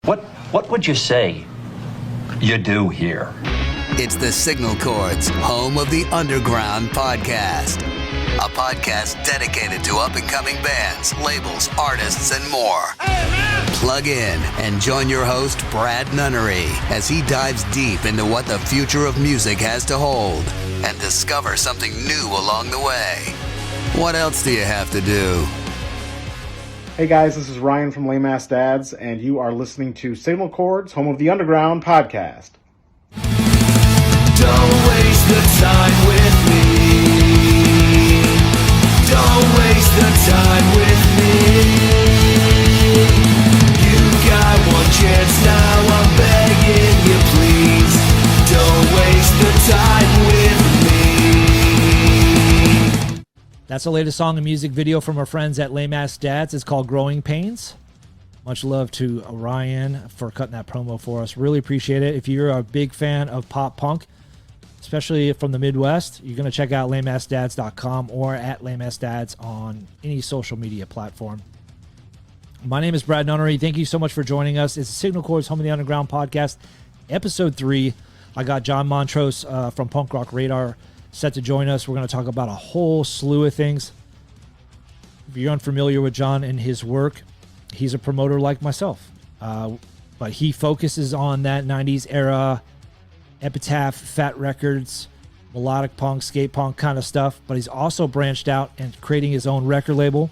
What would you say you do here? It's the Signal Chords, home of the Underground podcast. A podcast dedicated to up-and-coming bands, labels, artists, and more. Plug in and join your host, Brad Nunnery, as he dives deep into what the future of music has to hold and discover something new along the way. What else do you have to do? Hey guys, this is Ryan from Lame Ass Dads, and you are listening to Signal Chords, home of the Underground podcast. Don't waste the time with me. Don't waste the time with me. You got one chance now, I'm begging you please. Don't waste the time with me. That's the latest song and music video from our friends at Lame Ass Dads. It's called Growing Pains. Much love to Ryan for cutting that promo for us. Really appreciate it. If you're a big fan of pop punk, especially from the Midwest, you're going to check out lameassdads.com or at lameassdads on any social media platform. My name is Brad Nunnery. Thank you so much for joining us. It's Signal Chords, Home of the Underground podcast, episode 3. I got John Montross from Punkrock Radar set to join us. We're going to talk about a whole slew of things. If you're unfamiliar with John and his work, he's a promoter like myself. But he focuses on that 90s era, EpiFat records, melodic punk, skate punk kind of stuff. But he's also branched out and creating his own record label.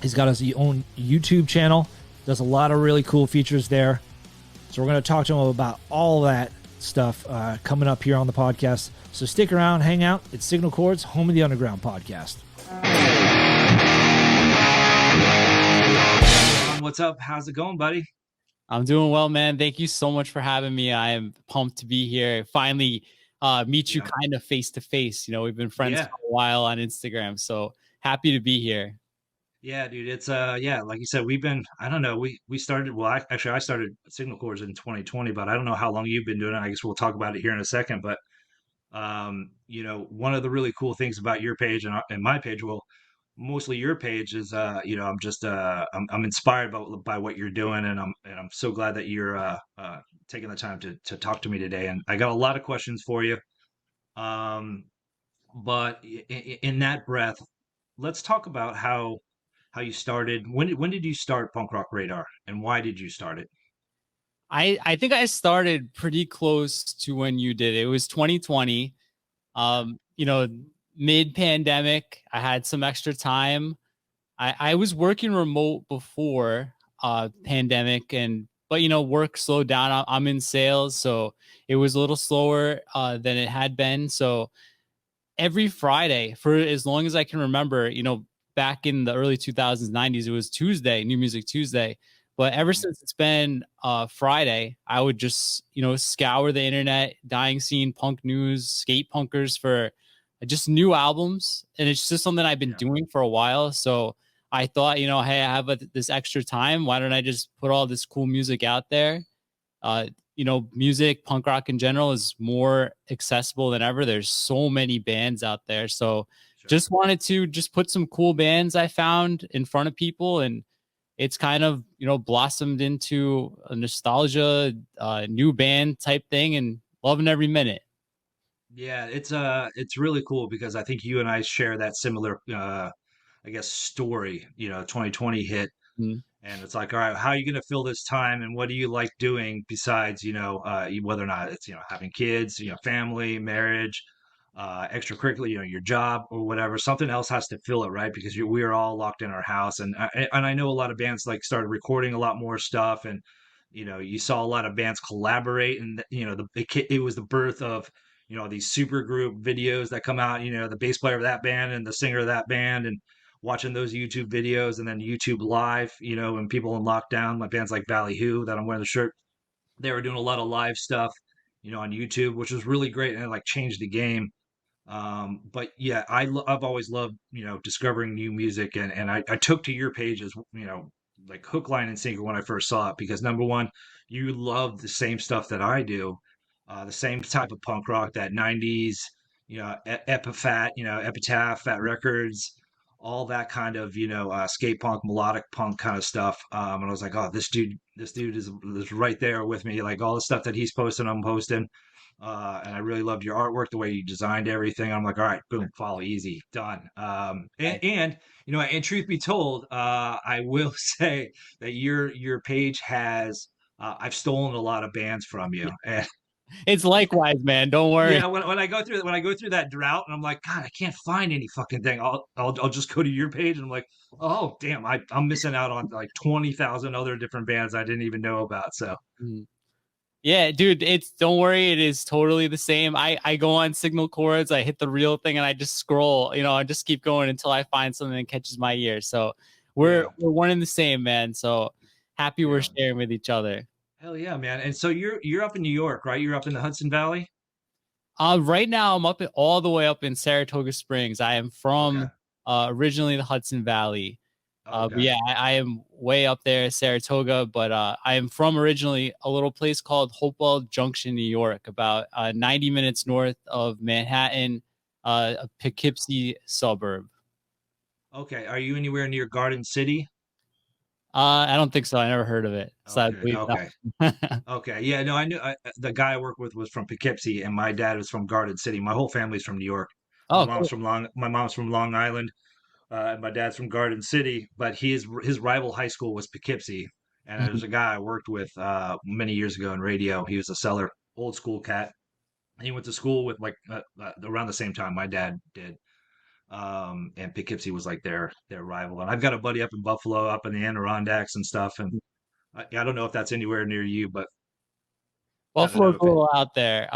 He's got his own YouTube channel. Does a lot of really cool features there. So we're going to talk to him about all that stuff coming up here on the podcast. So stick around, hang out. It's Signal Chords, home of the Underground podcast. What's up? How's it going, buddy? I'm doing well, man. Thank you so much for having me. I am pumped to be here. Finally meet you kind of face to face. You know, we've been friends for a while on Instagram, so happy to be here. Yeah, dude. It's like you said, we've been, I don't know, we started, I started Signal Chords in 2020, but I don't know how long you've been doing it. I guess we'll talk about it here in a second, but one of the really cool things about your page and my page, well, mostly your page is, I'm just, I'm inspired by what you're doing, and I'm so glad that you're taking the time to talk to me today. And I got a lot of questions for you. But in that breath, let's talk about how you started. When did you start Punkrock Radar, and why did you start it? I think I started pretty close to when you did. It was 2020. Mid-pandemic, I had some extra time. I was working remote before pandemic, but work slowed down. I'm in sales, so it was a little slower than it had been. So every Friday, for as long as I can remember, back in the early 2000s, 90s, it was Tuesday, New Music Tuesday. But ever since it's been Friday, I would just, scour the internet, dying scene, punk news, skate punkers for just new albums. And it's just something I've been doing for a while. So I thought, hey, I have this extra time. Why don't I just put all this cool music out there? Music, punk rock in general is more accessible than ever. There's so many bands out there. So just wanted to just put some cool bands I found in front of people, and it's kind of, blossomed into a nostalgia, new band type thing, and loving every minute. Yeah, it's really cool because I think you and I share that similar, story. 2020 hit, Mm-hmm. and it's like, all right, how are you going to fill this time, and what do you like doing besides, whether or not it's, having kids, family, marriage, extracurricular, your job or whatever. Something else has to fill it, right? Because we are all locked in our house, and I know a lot of bands like started recording a lot more stuff, and you saw a lot of bands collaborate, and it was the birth of these super group videos that come out, the bass player of that band and the singer of that band, and watching those YouTube videos, and then YouTube live, and people in lockdown, like bands like Valley Who that I'm wearing the shirt, they were doing a lot of live stuff, on YouTube, which was really great, and it like changed the game. But yeah, I've always loved, discovering new music, and I took to your page as, like hook, line, and sinker when I first saw it, because number one, you love the same stuff that I do, the same type of punk rock, that 90s, EpiFat, Epitaph, Fat Records, all that kind of, skate punk, melodic punk kind of stuff. And I was like, oh, this dude is right there with me. Like all the stuff that he's posting, I'm posting. And I really loved your artwork, the way you designed everything. I'm like, all right, boom, follow, easy, done. And truth be told, I will say that your page has, I've stolen a lot of bands from you. And It's likewise, man. Don't worry. yeah, when I go through that drought, and I'm like, God, I can't find any fucking thing. I'll just go to your page, and I'm like, oh damn, I'm missing out on like 20,000 other different bands I didn't even know about. So Mhm. Yeah, dude, it's don't worry, it is totally the same. I go on Signal Chords, I hit the real thing, and I just scroll. I just keep going until I find something that catches my ear. So we're yeah, we're one and the same, man. So happy we're yeah, sharing with each other. hell yeah, man. And so you're up in New York, right? You're up in the Hudson Valley. Right now I'm all the way up in Saratoga Springs. I am Okay, from originally the Hudson Valley. But okay, yeah, I am way up there, Saratoga. But I am from originally a little place called Hopewell Junction, New York, about 90 minutes north of Manhattan, a Poughkeepsie suburb. okay. Are you anywhere near Garden City? I don't think so. I never heard of it. So I Okay, believe okay, that. okay. Yeah, no, I knew the guy I worked with was from Poughkeepsie, and my dad was from Garden City. My whole family's from New York. Oh, cool. My mom's from Long Island. And my dad's from Garden City, but his rival high school was Poughkeepsie. And there's a guy I worked with many years ago in radio. He was a seller, old school cat. He went to school with like around the same time my dad did. And Poughkeepsie was like their rival. And I've got a buddy up in Buffalo, up in the Adirondacks and stuff. And I don't know if that's anywhere near you, but I don't Buffalo's know a if it. little out there.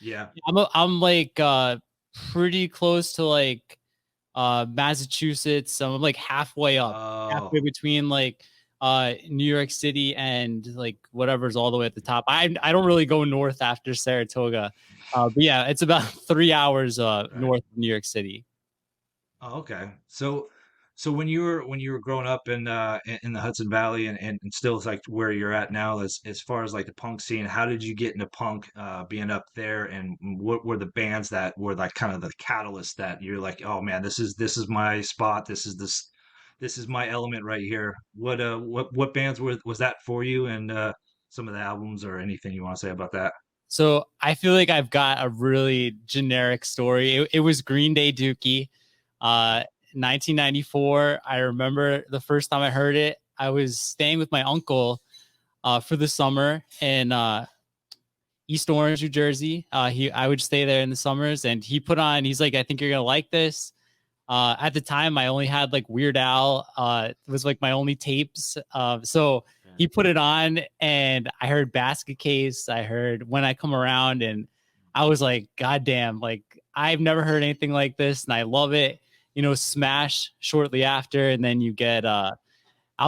Yeah. I'm like pretty close to like Massachusetts. So I'm like halfway up, halfway Oh, between like New York City and like whatever's all the way at the top. I don't really go north after Saratoga. But yeah, it's about 3 hours right. north of New York City. Oh, okay. So when you were growing up in the Hudson Valley and still like where you're at now as far as like the punk scene, how did you get into punk being up there, and what were the bands that were like kind of the catalyst that you're like, oh man, this is my spot, this is my element right here. What bands was that for you, and some of the albums or anything you want to say about that? So I feel like I've got a really generic story. It was Green Day Dookie. 1994. I remember the first time I heard it. I was staying with my uncle for the summer in East Orange, New Jersey. I would stay there in the summers, and he put on. He's like, I think you're gonna like this. At the time, I only had like Weird Al. It was like my only tapes. So Yeah. he put it on, and I heard Basket Case. I heard When I Come Around, and I was like, God damn! Like I've never heard anything like this, and I love it. Smash shortly after, and then you get Out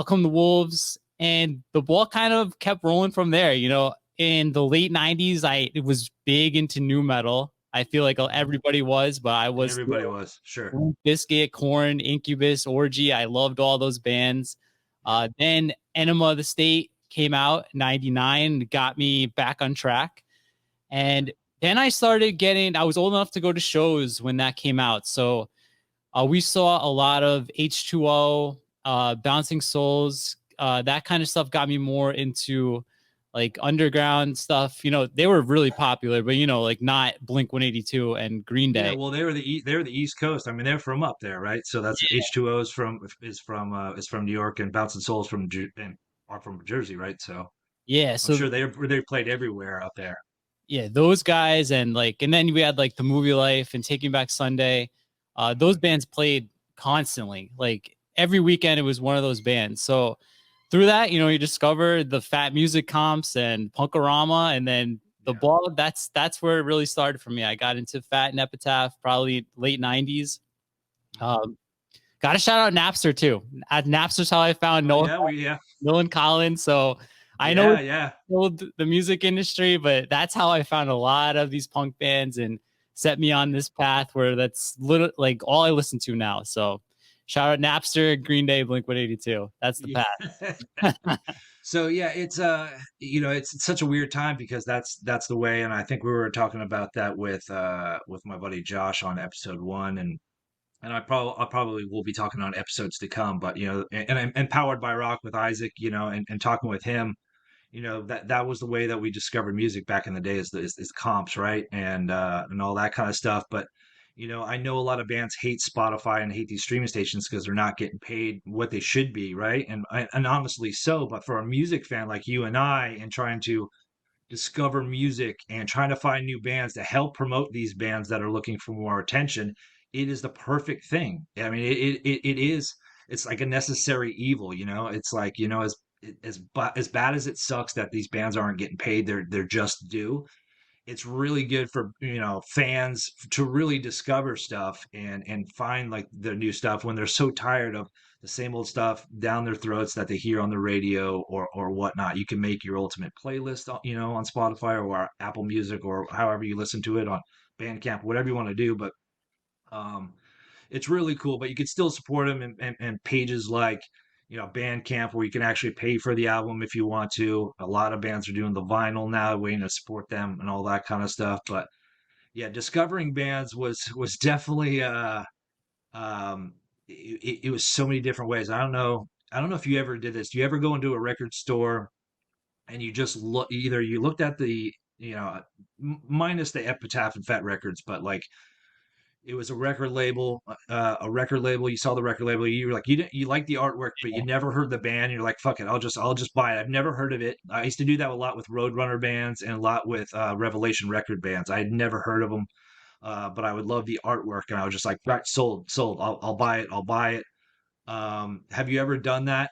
Come the Wolves, and the ball kind of kept rolling from there. In the late '90s, it was big into new metal. I feel like everybody was, but I was Everybody still was, sure. Biscuit, Corn, Incubus, Orgy. I loved all those bands. Yeah. Then Enema of the State came out in '99, got me back on track. And then I was old enough to go to shows when that came out. So we saw a lot of H2O, Bouncing Souls. That kind of stuff got me more into like underground stuff. They were really popular, but like not Blink 182 and Green Yeah, Day. well, they were the East Coast. I mean, they're from up there, right? So that's H2O is from New York, and Bouncing Souls and are from Jersey, right? So Yeah. I'm So sure they played everywhere up there. yeah, those guys and then we had like the Movie Life and Taking Back Sunday. Those bands played constantly. Like every weekend it was one of those bands. So through that, you discover the Fat Music comps and Punkorama, and then the Yeah, ball. That's where it really started for me. I got into Fat and Epitaph probably late '90s. Um, got to shout out Napster too. At Napster's how I found oh yeah, yeah, Nolan Collins. So I know yeah, it's yeah. still the music industry, but that's how I found a lot of these punk bands and set me on this path where that's like all I listen to now. So shout out Napster, Green Day, Blink 182. That's the Yeah. path. So yeah, it's it's such a weird time because that's the way, and I think we were talking about that with my buddy Josh on episode 1, and and I probably will be talking on episodes to come, but and I'm empowered by Rock with Isaac, and talking with him, that was the way that we discovered music back in the day is comps, right? And all that kind of stuff. But I know a lot of bands hate Spotify and hate these streaming stations because they're not getting paid what they should be, right? And honestly so. But for a music fan like you and I, and trying to discover music and trying to find new bands to help promote these bands that are looking for more attention, it is the perfect thing. I mean, it is. It's like a necessary evil, It's like, as bad as it sucks that these bands aren't getting paid, they're just due. It's really good for fans to really discover stuff and find like the new stuff when they're so tired of the same old stuff down their throats that they hear on the radio or whatnot. You can make your ultimate playlist on Spotify or Apple Music or however you listen to it on Bandcamp, whatever you want to do. But um it's really cool, but you can still support them in pages like Bandcamp, where you can actually pay for the album if you want to. A lot of bands are doing the vinyl now, waiting to support them and all that kind of stuff. But yeah, discovering bands was definitely it was so many different ways. I don't know if you ever did this. Do you ever go into a record store and you just look, either you looked at the minus the Epitaph and Fat records, but like it was a record label. You saw the record label. You were like, you like the artwork, but you never heard the band. You're like, fuck it, I'll just buy it. I've never heard of it. I used to do that a lot with Roadrunner bands and a lot with Revelation record bands. I had never heard of them, but I would love the artwork, and I was just like, right, sold, sold. I'll buy it. I'll buy it. Have you ever done that?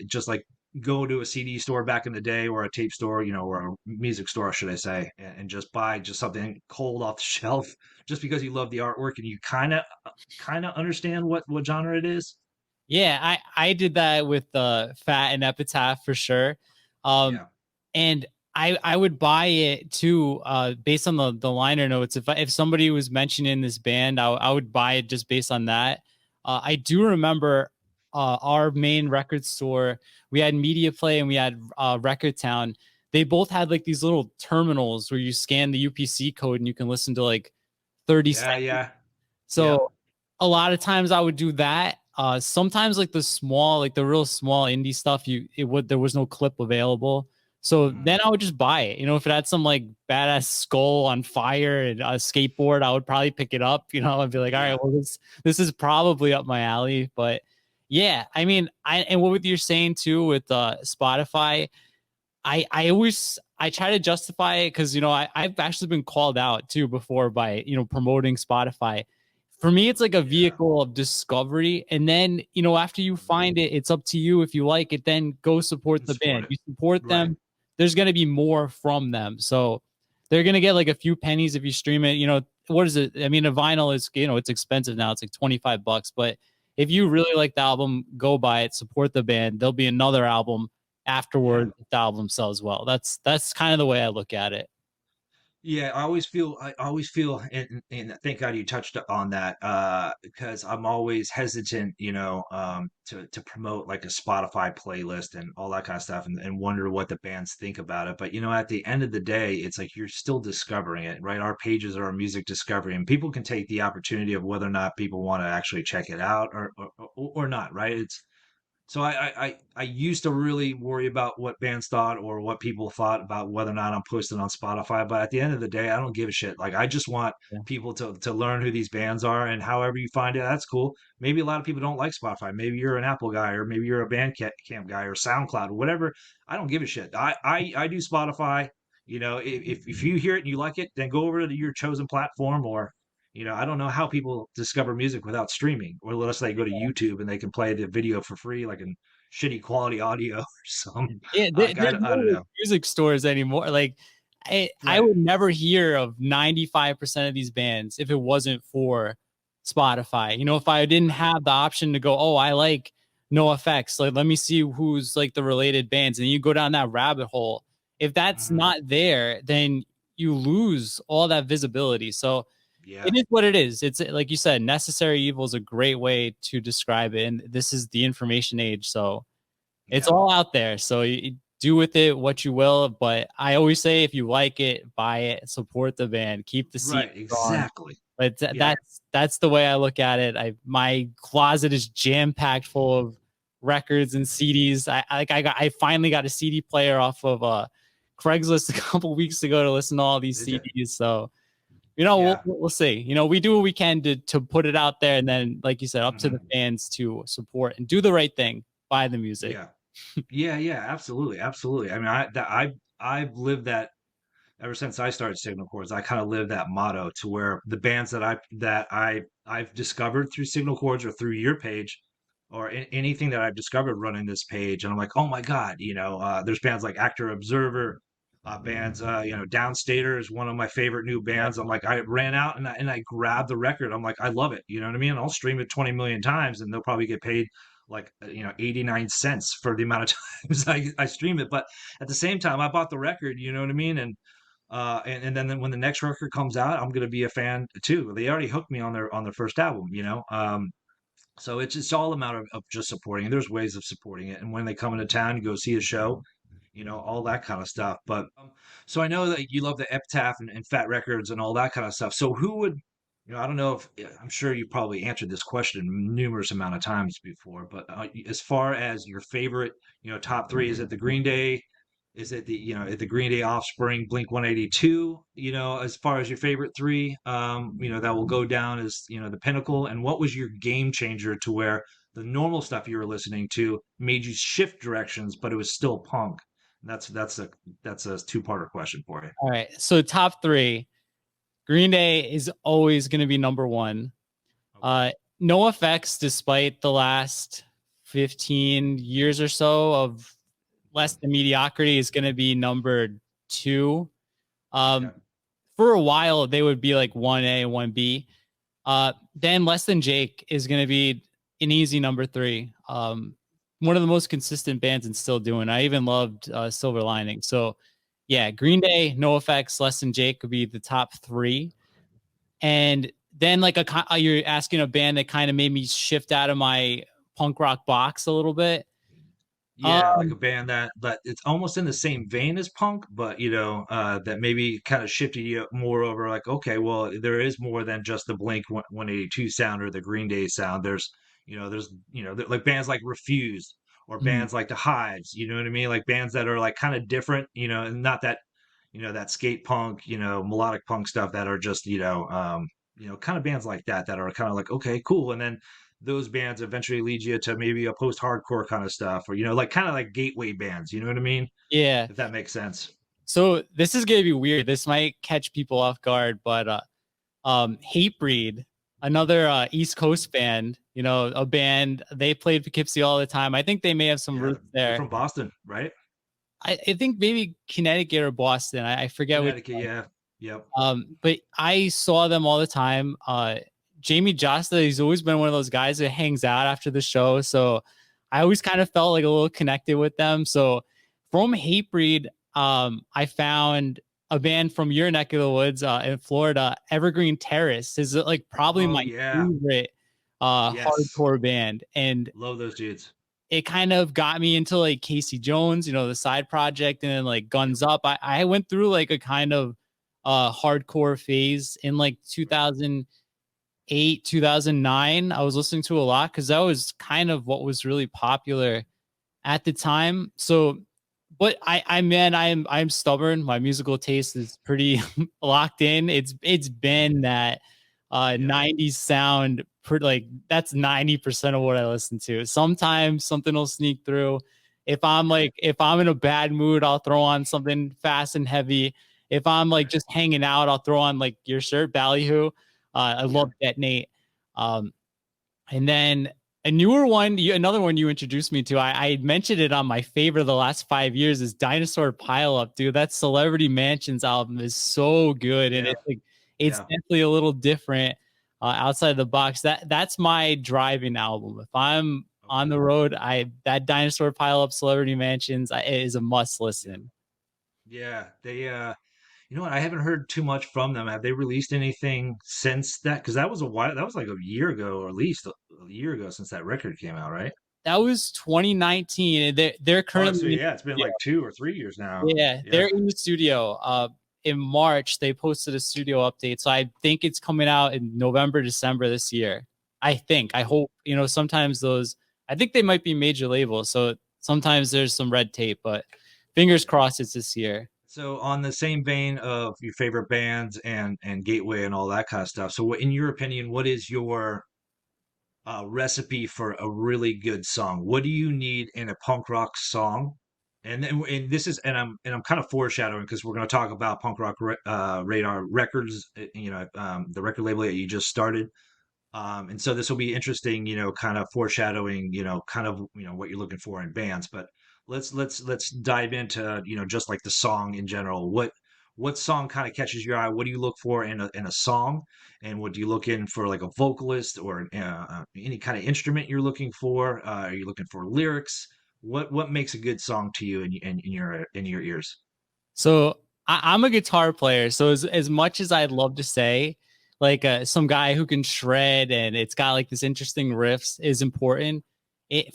Just like go to a CD store back in the day, or a tape store, or a music store, should I say, and just buy just something cold off the shelf, just because you love the artwork and you kind of understand what genre it is. Yeah, I did that with Fat and Epitaph for sure. Yeah, And I would buy it too, based on the liner notes. If somebody was mentioning this band, I would buy it just based on that. I do remember our main record store. We had Media Play and we had Record Town. They both had like these little terminals where you scan the UPC code and you can listen to like 30 yeah, seconds. yeah, yeah. So a lot of times I would do that. Sometimes like the real small indie stuff, there was no clip available. So then I would just buy it. If it had some like badass skull on fire and a skateboard, I would probably pick it up. I'd be like, all right, well, this is probably up my alley. But yeah, I mean, and what you're saying too with Spotify, I try to justify it because I've actually been called out too before by promoting Spotify. For me, it's like a vehicle of discovery, and then after you find it, it's up to you. If you like it, then go support the band. You support them, there's going to be more from them, so they're going to get like a few pennies if you stream it. What is it? I mean, a vinyl is it's expensive now. It's like $25, but if you really like the album, go buy it, support the band. There'll be another album afterward if the album sells well. That's kind of the way I look at it. Yeah, I always feel, and thank God you touched on that, because I'm always hesitant, to promote like a Spotify playlist and all that kind of stuff, and wonder what the bands think about it. But at the end of the day, it's like you're still discovering it, right? Our pages are a music discovery, and people can take the opportunity of whether or not people want to actually check it out or not, right? So I used to really worry about what bands thought or what people thought about whether or not I'm posting on Spotify. But at the end of the day, I don't give a shit. Like I just want people to learn who these bands are, and however you find it, that's cool. Maybe a lot of people don't like Spotify. Maybe you're an Apple guy, or maybe you're a Bandcamp guy, or SoundCloud, or whatever. I don't give a shit. I do Spotify. If you hear it and you like it, then go over to your chosen platform, or I don't know how people discover music without streaming, or unless they go to YouTube and they can play the video for free, like in shitty quality audio or some. Yeah, Like, I there's no don't know. music stores anymore. Like I Right. would never hear of 95% of these bands if it wasn't for Spotify. If I didn't have the option to go, oh, I like No Effects, like let me see who's like the related bands, and you go down that rabbit hole. If that's Mhm. not there, then you lose all that visibility. So Yeah. it is what it is. It's like you said, necessary evil is a great way to describe it. And this is the information age. So it's Yeah. all out there. So you do with it what you will. But I always say, if you like it, buy it, support the band, keep the CD Right, on. exactly. But Yeah. that's the way I look at it. My closet is jam packed full of records and CDs. I finally got a CD player off of Craigslist a couple weeks ago to listen to all these Did ya? CDs. So we'll Yeah. see. We do what we can to put it out there, and then, like you said, up to the Mhm. fans to support and do the right thing, buy the music. Yeah. Yeah, yeah, absolutely, absolutely. I mean, I've lived that ever since I started Signal Chords. I kind of live that motto to where the bands I've discovered through Signal Chords or through your page or anything that I've discovered running this page, and I'm like, oh my God, there's bands like Actor Observer, bands, Downstater is one of my favorite new bands. I'm like, I ran out and I grabbed the record. I'm like, I love it. You know what I mean? I'll stream it 20 million times and they'll probably get paid like 89 cents for the amount of times I stream it. But at the same time, I bought the record, you know what I mean? And then when the next record comes out, I'm gonna be a fan too. They already hooked me on their first album, you know. So it's all a matter of just supporting. And there's ways of supporting it. And when they come into town, you go see a show, all that kind of stuff. But so I know that you love the Epitaph and Fat Records and all that kind of stuff. So who would, I don't know if I'm sure you probably answered this question numerous amount of times before, but as far as your favorite, top three, is it the Green Day? Is it the Green Day Offspring, Blink 182? As far as your favorite three, that will go down as, the pinnacle. And what was your game changer to where the normal stuff you were listening to made you shift directions, but it was still punk? That's a two-parter question for you. All right. So top three, Green Day is always going to be number one. Okay. No effects, despite the last 15 years or so of less than mediocrity, is going to be number two. Okay. For a while, they would be like 1A, 1B. Then Less Than Jake is going to be an easy number three. One of the most consistent bands and still doing. I even loved Silver Lining. So yeah, Green Day, No Effects, Less Than Jake would be the top three. And then you're asking a band that kind of made me shift out of my punk rock box a little bit. Yeah, like a band that it's almost in the same vein as punk, but that maybe kind of shifted you more over like, okay, well, there is more than just the Blink 182 sound or the Green Day sound. Like bands like Refused or Mhm. bands like The Hives, you know what I mean? Like bands that are like kind of different, and not that, that skate punk, melodic punk stuff that are just, kind of bands like that are kind of like, okay, cool. And then those bands eventually lead you to maybe a post-hardcore kind of stuff, or like kind of like gateway bands, you know what I mean? Yeah. If that makes sense. So this is gonna be weird. This might catch people off guard, but Hatebreed, another East Coast band, a band, they played Poughkeepsie all the time. I think they may have some Yeah, roots they're there. from Boston, right? I think maybe Connecticut or Boston. I forget which Connecticut, one. yeah. Yep. But I saw them all the time. Jamie Josta, he's always been one of those guys that hangs out after the show. So I always kind of felt like a little connected with them. So from Hatebreed, I found a band from your neck of the woods in Florida, Evergreen Terrace, is like probably Oh my yeah. favorite Yes. hardcore band. And Love those dudes. it kind of got me into like Casey Jones, the side project, and then like Guns Up. I went through like a kind of hardcore phase in like 2008, 2009. I was listening to a lot because that was kind of what was really popular at the time. So, but I'm stubborn. My musical taste is pretty locked in. It's been that 90s sound, like that's 90% of what I listen to. Sometimes something will sneak through. If I'm in a bad mood, I'll throw on something fast and heavy. If I'm like just hanging out, I'll throw on like your shirt, Ballyhoo. I Yeah. love Detonate. And then a newer one, another one you introduced me to, I mentioned it on my favorite of the last 5 years, is Dinosaur Pile Up, dude. That Celebrity Mansions album is so good. And Yeah. it's Yeah. definitely a little different outside the box. That's my driving album. If I'm on the road, that Dinosaur Pile Up, Celebrity Mansions is a must Yeah. listen. Yeah. They you know what? I haven't heard too much from them. Have they released anything since that? Because that was a while. That was like a year ago, or at least a year ago since that record came out, right? That was 2019. They're Oh, so currently yeah, it's been like 2 or 3 years now. yeah, Yeah. they're in the studio. In March they posted a studio update, so I think it's coming out in November, December this year. I think. I hope. Sometimes those. I think they might be major labels, so sometimes there's some red tape, but fingers crossed it's this year. So on the same vein of your favorite bands and Gateway and all that kind of stuff. So in your opinion, what is your recipe for a really good song? What do you need in a punk rock song? And this is and I'm kind of foreshadowing because we're going to talk about Radar Records, the record label that you just started. And so this will be interesting, kind of foreshadowing, kind of, what you're looking for in bands. But let's dive into, just like the song in general. What song kind of catches your eye? What do you look for in a song? And what do you look in for like a vocalist or any kind of instrument you're looking for? Are you looking for lyrics? What makes a good song to you in your ears? So I'm a guitar player. So as much as I'd love to say, like some guy who can shred and it's got like this interesting riffs is important.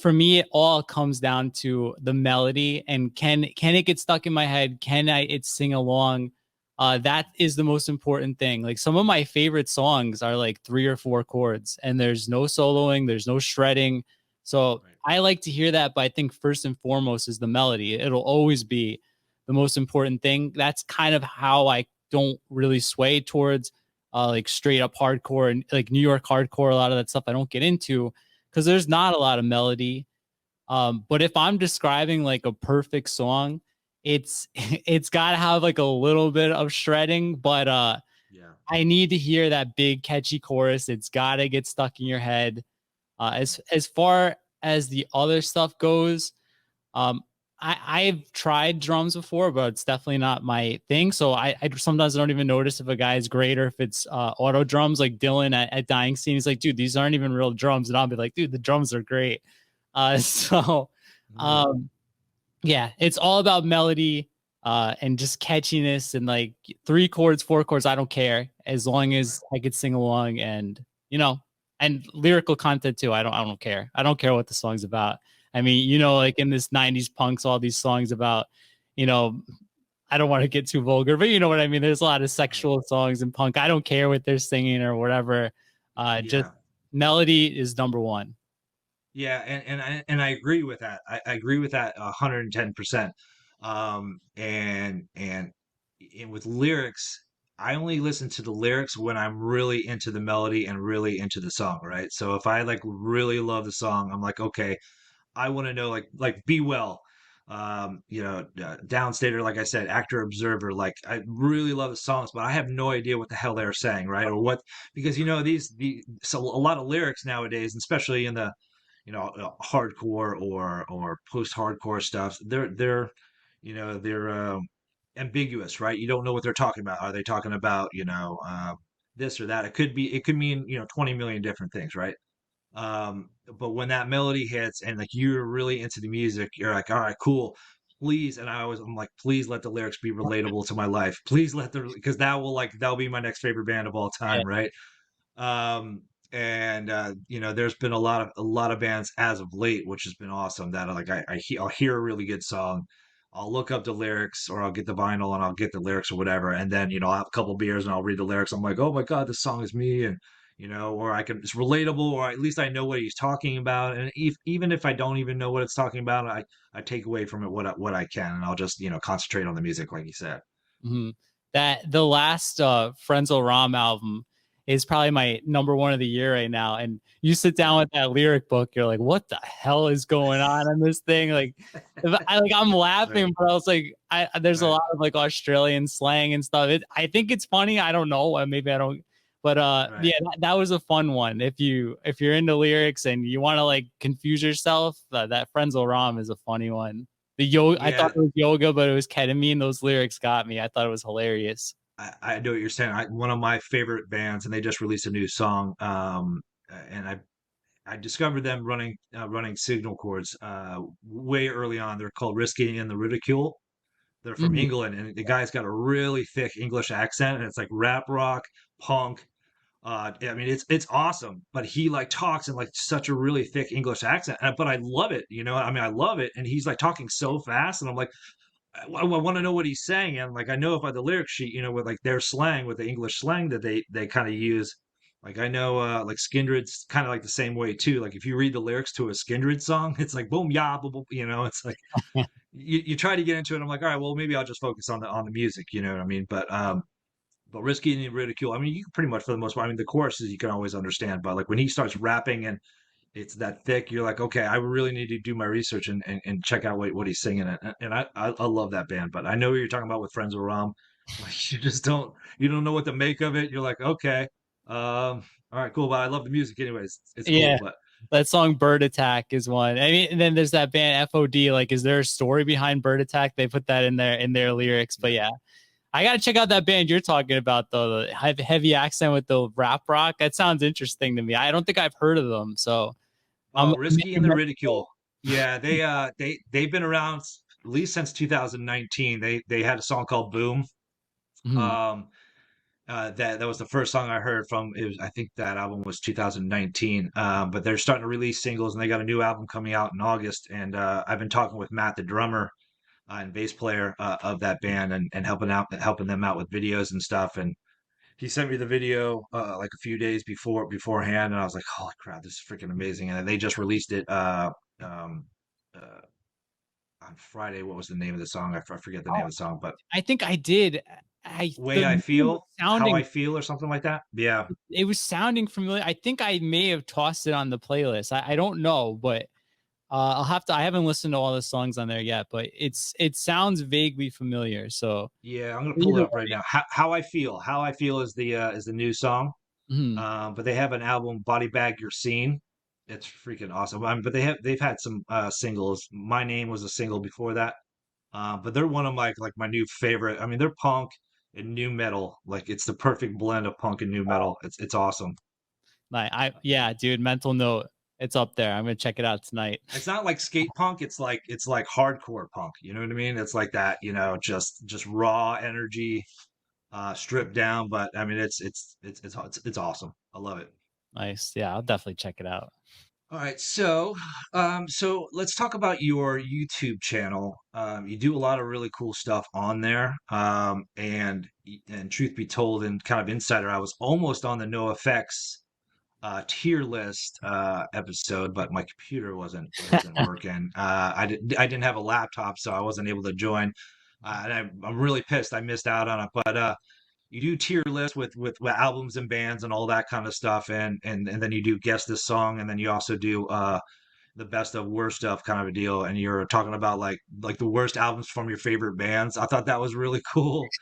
For me, it all comes down to the melody and can it get stuck in my head? Can it sing along? That is the most important thing. Like some of my favorite songs are like 3 or 4 chords, and there's no soloing, there's no shredding. So I like to hear that, but I think first and foremost is the melody. It'll always be the most important thing. That's kind of how I don't really sway towards like straight up hardcore and like New York hardcore. A lot of that stuff I don't get into because there's not a lot of melody. But if I'm describing like a perfect song, it's it's got to have like a little bit of shredding, but Yeah. I need to hear that big catchy chorus. It's got to get stuck in your head. As far as the other stuff goes, I've tried drums before, but it's definitely not my thing. So I sometimes don't even notice if a guy is great or if it's auto drums. Like Dylan at Dying Scene, he's like, dude, these aren't even real drums, and I'll be like, dude, the drums are great. So yeah, it's all about melody and just catchiness and like 3 chords, 4 chords. I don't care as long as I could sing along and and lyrical content too. I don't care. I don't care what the song's about. I mean, like in this 90s punks, all these songs about, I don't want to get too vulgar, but you know what I mean? There's a lot of sexual songs in punk. I don't care what they're singing or whatever. Just melody is number one. Yeah, and I agree with that. I agree with that 110%. And with lyrics, I only listen to the lyrics when I'm really into the melody and really into the song, right? So if I like really love the song, I'm like, okay, I want to know like Be Well, Downstater, like I said, Actor Observer. Like I really love the songs, but I have no idea what the hell they're saying, right? Or what because so a lot of lyrics nowadays, especially in the hardcore or post-hardcore stuff. They're ambiguous, right? You don't know what they're talking about. Are they talking about this or that? It could mean 20 million different things, right? But when that melody hits and like you're really into the music, you're like, all right, cool. Please, and I'm like, please let the lyrics be relatable to my life. Please because that'll be my next favorite band of all Yeah. time, right? And there's been a lot of bands as of late, which has been awesome. That I'll hear a really good song, I'll look up the lyrics, or I'll get the vinyl and I'll get the lyrics or whatever, and then I'll have a couple beers and I'll read the lyrics. I'm like, oh my god, this song is me, and or it's relatable, or at least I know what he's talking about. And even if I don't even know what it's talking about, I take away from it what I can, and I'll just concentrate on the music, like you said. Mhm. That the last Frenzel Rom album is probably my number one of the year right now. And you sit down with that lyric book, you're like, what the hell is going on in this thing? Like, I'm laughing, Right. but I was like, there's a Right. lot of like Australian slang and stuff. I think it's funny. I don't know. Maybe I don't. But Right. yeah, that was a fun one. If you're into lyrics and you want to like confuse yourself, that Frenzel Rom is a funny one. The yoga, I thought Yeah. it was yoga, but it was ketamine. Those lyrics got me. I thought it was hilarious. I know what you're saying. One of my favorite bands, and they just released a new song. And I discovered them running Signal Chords way early on. They're called Risky and the Ridicule. They're from Mhm. England, and the guy's got a really thick English accent, and it's like rap rock, punk, I mean, it's awesome, but he like talks in like such a really thick English accent, but I love it. I mean, I love it, and he's like talking so fast, and I'm like, I want to know what he's saying, and like I know by the lyric sheet, with like their slang, with the English slang that they kind of use. Like I know, like Skindred's kind of like the same way too. Like if you read the lyrics to a Skindred song, it's like boom, yeah, boom, boom, it's like you try to get into it. I'm like, all right, well, maybe I'll just focus on the music, you know what I mean? But risky and ridicule. I mean, you can pretty much for the most part. I mean, the choruses you can always understand, but like when he starts rapping and it's that thick, you're like, okay, I really need to do my research and check out what he's singing. And I love that band, but I know what you're talking about with Friends of Ram. Like you don't know what to make of it. You're like, okay, all right, cool. But I love the music anyways. It's cool, Yeah. but That song Bird Attack is one. I mean, and then there's that band FOD. Like, is there a story behind Bird Attack? They put that in their lyrics. But yeah, I gotta check out that band you're talking about though. The heavy accent with the rap rock. That sounds interesting to me. I don't think I've heard of them. So I'm risky and the ridicule. Yeah, they've been around at least since 2019. They had a song called Boom. Mhm. That was the first song I heard from. It was, I think that album was 2019. But they're starting to release singles, and they got a new album coming out in August. And I've been talking with Matt, the drummer and bass player of that band, and helping them out with videos and stuff. And he sent me the video like a few days beforehand, and I was like, holy crap, this is freaking amazing. And they just released it um, uh, on Friday. What was the name of the song? I forget the name Oh, of the song, but I think I did. Way The I name was Feel, How I sounding. Feel, or something like that. Yeah. It was sounding familiar. I think I may have tossed it on the playlist. I don't know, but I'll have to. I haven't listened to all the songs on there yet, but it sounds vaguely familiar. So Yeah, I'm gonna pull it either up right now. How I Feel. How I Feel is the new song. way. But they have an album, Body Bag Your Scene. It's freaking awesome. But they've had some singles. My Name was a single before that. But they're one of my new favorite. I mean, they're punk and new metal. Like it's the perfect blend of punk and new metal. It's awesome. Yeah, dude. Mental note. It's up there. I'm gonna check it out tonight. It's not like skate punk. It's like hardcore punk. You know what I mean? It's like that. Just raw energy, stripped down. But I mean, it's awesome. I love it. Nice. Yeah, I'll definitely check it out. All right, so let's talk about your YouTube channel. You do a lot of really cool stuff on there. And truth be told, and kind of insider, I was almost on the NoFX tier list episode, but my computer wasn't working. I didn't have a laptop, so I wasn't able to join. And I'm really pissed I missed out on it. But you do tier lists with albums and bands and all that kind of stuff, and then you do guess this song, and then you also do the best of worst stuff kind of a deal, and you're talking about like the worst albums from your favorite bands. I thought that was really cool.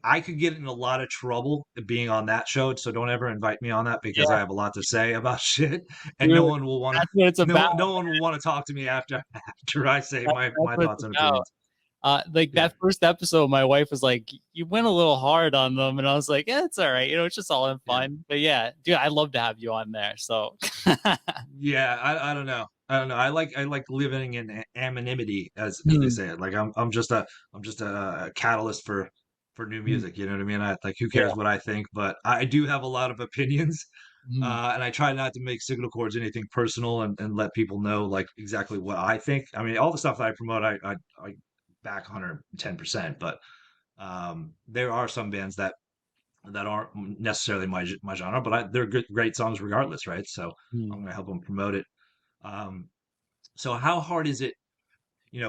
I could get in a lot of trouble being on that show, so don't ever invite me on that because I Yeah, have a lot to say about shit, and dude, that's what it's about. no one will want to talk to me after I say my That's what thoughts it's and about. opinions. Like Yeah. that first episode, my wife was like, "You went a little hard on them," and I was like, "Yeah, it's all right. It's just all in Yeah. fun." But yeah, dude, I'd love to have you on there. So Yeah, I don't know. I don't know. I like living in anonymity, as they Hmm, say it. Like I'm just a catalyst for new hmm, music. You know what I mean? Like who yeah, cares what I think? But I do have a lot of opinions, hmm, and I try not to make Signal Chords anything personal, and let people know like exactly what I think. I mean, all the stuff that I promote, I back 110%. But there are some bands that aren't necessarily my genre, but they're good, great songs regardless, right? So hmm. I'm gonna help them promote it. Um, so how hard is it,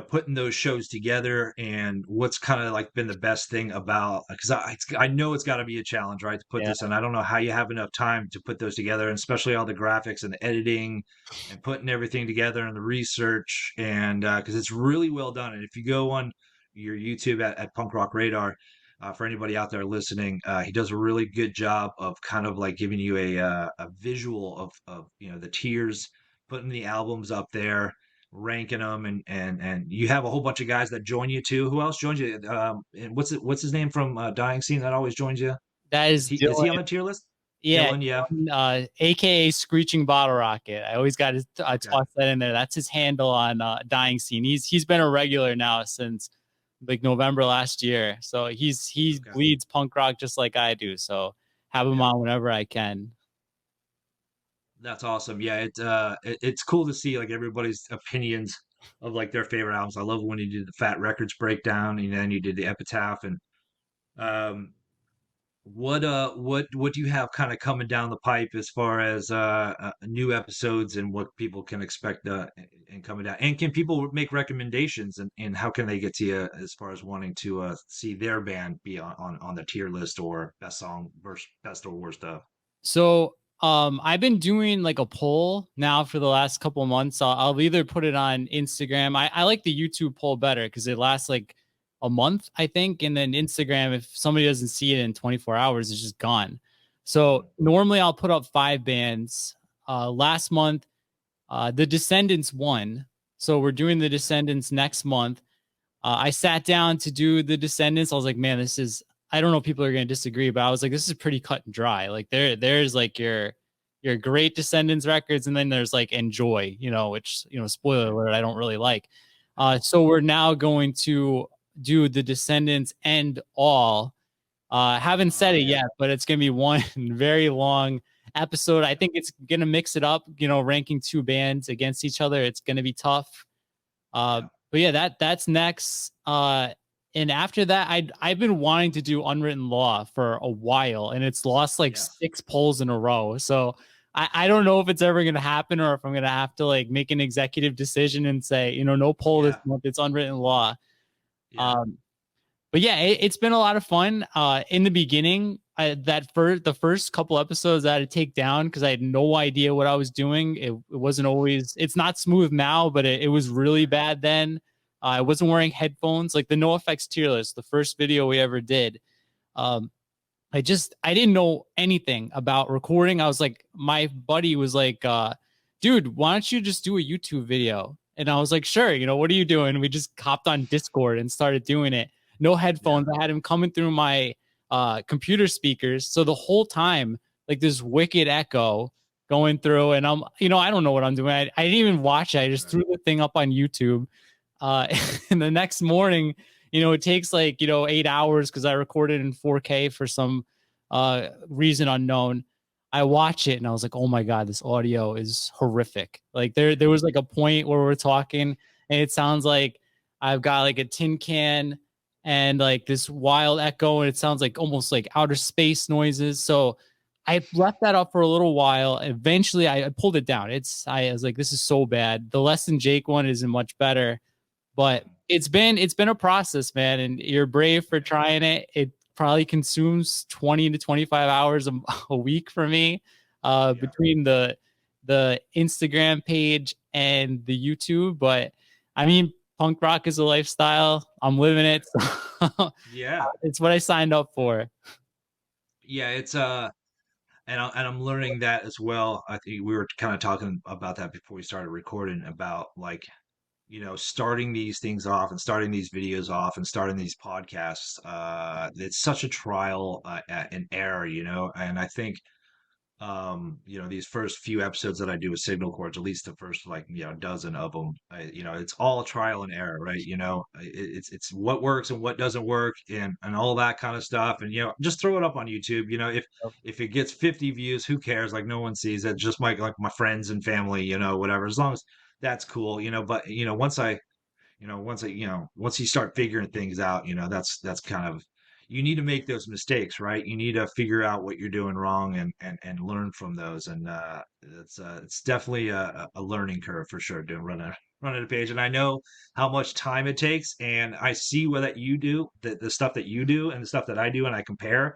putting those shows together, and what's kind of like been the best thing about, because I know it's got to be a challenge, right, to put Yeah, this in. I don't know how you have enough time to put those together, and especially all the graphics and the editing and putting everything together and the research, and because it's really well done. And if you go on your YouTube at Punkrock Radar, for anybody out there listening, he does a really good job of kind of like giving you a visual of the tiers, putting the albums up there, ranking them, and you have a whole bunch of guys that join you too. Who else joins you? And what's his name from Dying Scene that always joins you? that Is is he on Dylan. the tier list? Yeah, Dylan, yeah. AKA Screeching Bottle Rocket. I always got to Okay. toss that in there. That's his handle on Dying Scene. He's been a regular now since like November last year. So he Okay. bleeds punk rock just like I do. So have them Yeah. on whenever I can. That's awesome. Yeah, it's cool to see like everybody's opinions of like their favorite albums. I love when you did the Fat Records breakdown, and then you did the Epitaph. And um, what do you have kind of coming down the pipe as far as new episodes and what people can expect and coming down? And can people make recommendations, and how can they get to you as far as wanting to see their band be on the tier list or best song versus best or worst of? So I've been doing like a poll now for the last couple of months. I'll either put it on Instagram. I like the YouTube poll better because it lasts like a month, I think. And then Instagram, if somebody doesn't see it in 24 hours, it's just gone. So normally I'll put up 5 bands. Last month, the Descendants won. So we're doing the Descendants next month. I sat down to do the Descendants. I was like, man, this is, I don't know if people are going to disagree, but I was like, this is pretty cut and dry. Like there's like your great Descendants records, and then there's like Enjoy, which, spoiler alert, I don't really like. So we're now going to do the Descendants End All. Haven't said it yet, but it's going to be one very long episode. I think it's going to mix it up, ranking 2 bands against each other. It's going to be tough. But yeah, that's next. And after that, I've been wanting to do Unwritten Law for a while, and it's lost like 6 polls in a row. So I don't know if it's ever going to happen, or if I'm going to have to like make an executive decision and say, no poll this month. It's Unwritten Law. But yeah, it's been a lot of fun. In the beginning, the first couple episodes I had to take down because I had no idea what I was doing. It wasn't always, it's not smooth now, but it was really bad then. I wasn't wearing headphones, like the NoFX tier list, the first video we ever did. I didn't know anything about recording. I was like, my buddy was like, dude, why don't you just do a YouTube video? And I was like, sure, what are you doing? We just hopped on Discord and started doing it. No headphones. I had him coming through my computer speakers. So the whole time, like this wicked echo going through, and I'm, I don't know what I'm doing. I didn't even watch it. I just threw the thing up on YouTube. And the next morning, it takes like, 8 hours because I recorded in 4K for some reason unknown. I watch it and I was like, oh my God, this audio is horrific. Like there was like a point where we're talking and it sounds like I've got like a tin can and like this wild echo, and it sounds like almost like outer space noises. So I left that up for a little while. Eventually I pulled it down. I was like, this is so bad. The Less Than Jake one isn't much better, but it's been a process, man. And you're brave for trying it. It probably consumes 20 to 25 hours a week for me, between the Instagram page and the YouTube. But I mean, punk rock is a lifestyle. I'm living it. So it's what I signed up for. Yeah, it's and I'm learning that as well. I think we were kind of talking about that before we started recording about like, starting these things off and starting these videos off and starting these podcasts. It's such a trial and error, and I think these first few episodes that I do with Signal Chords, at least the first like dozen of them, it's all trial and error, right? It's what works and what doesn't work, and all that kind of stuff, and just throw it up on YouTube. If it gets 50 views, who cares? Like no one sees it, just like my friends and family, whatever. As long as that's cool, but once you start figuring things out, that's kind of, you need to make those mistakes, right? You need to figure out what you're doing wrong and learn from those. And it's definitely a learning curve for sure doing running a page. And I know how much time it takes, and I see what that you do, the stuff that you do and the stuff that I do, and I compare.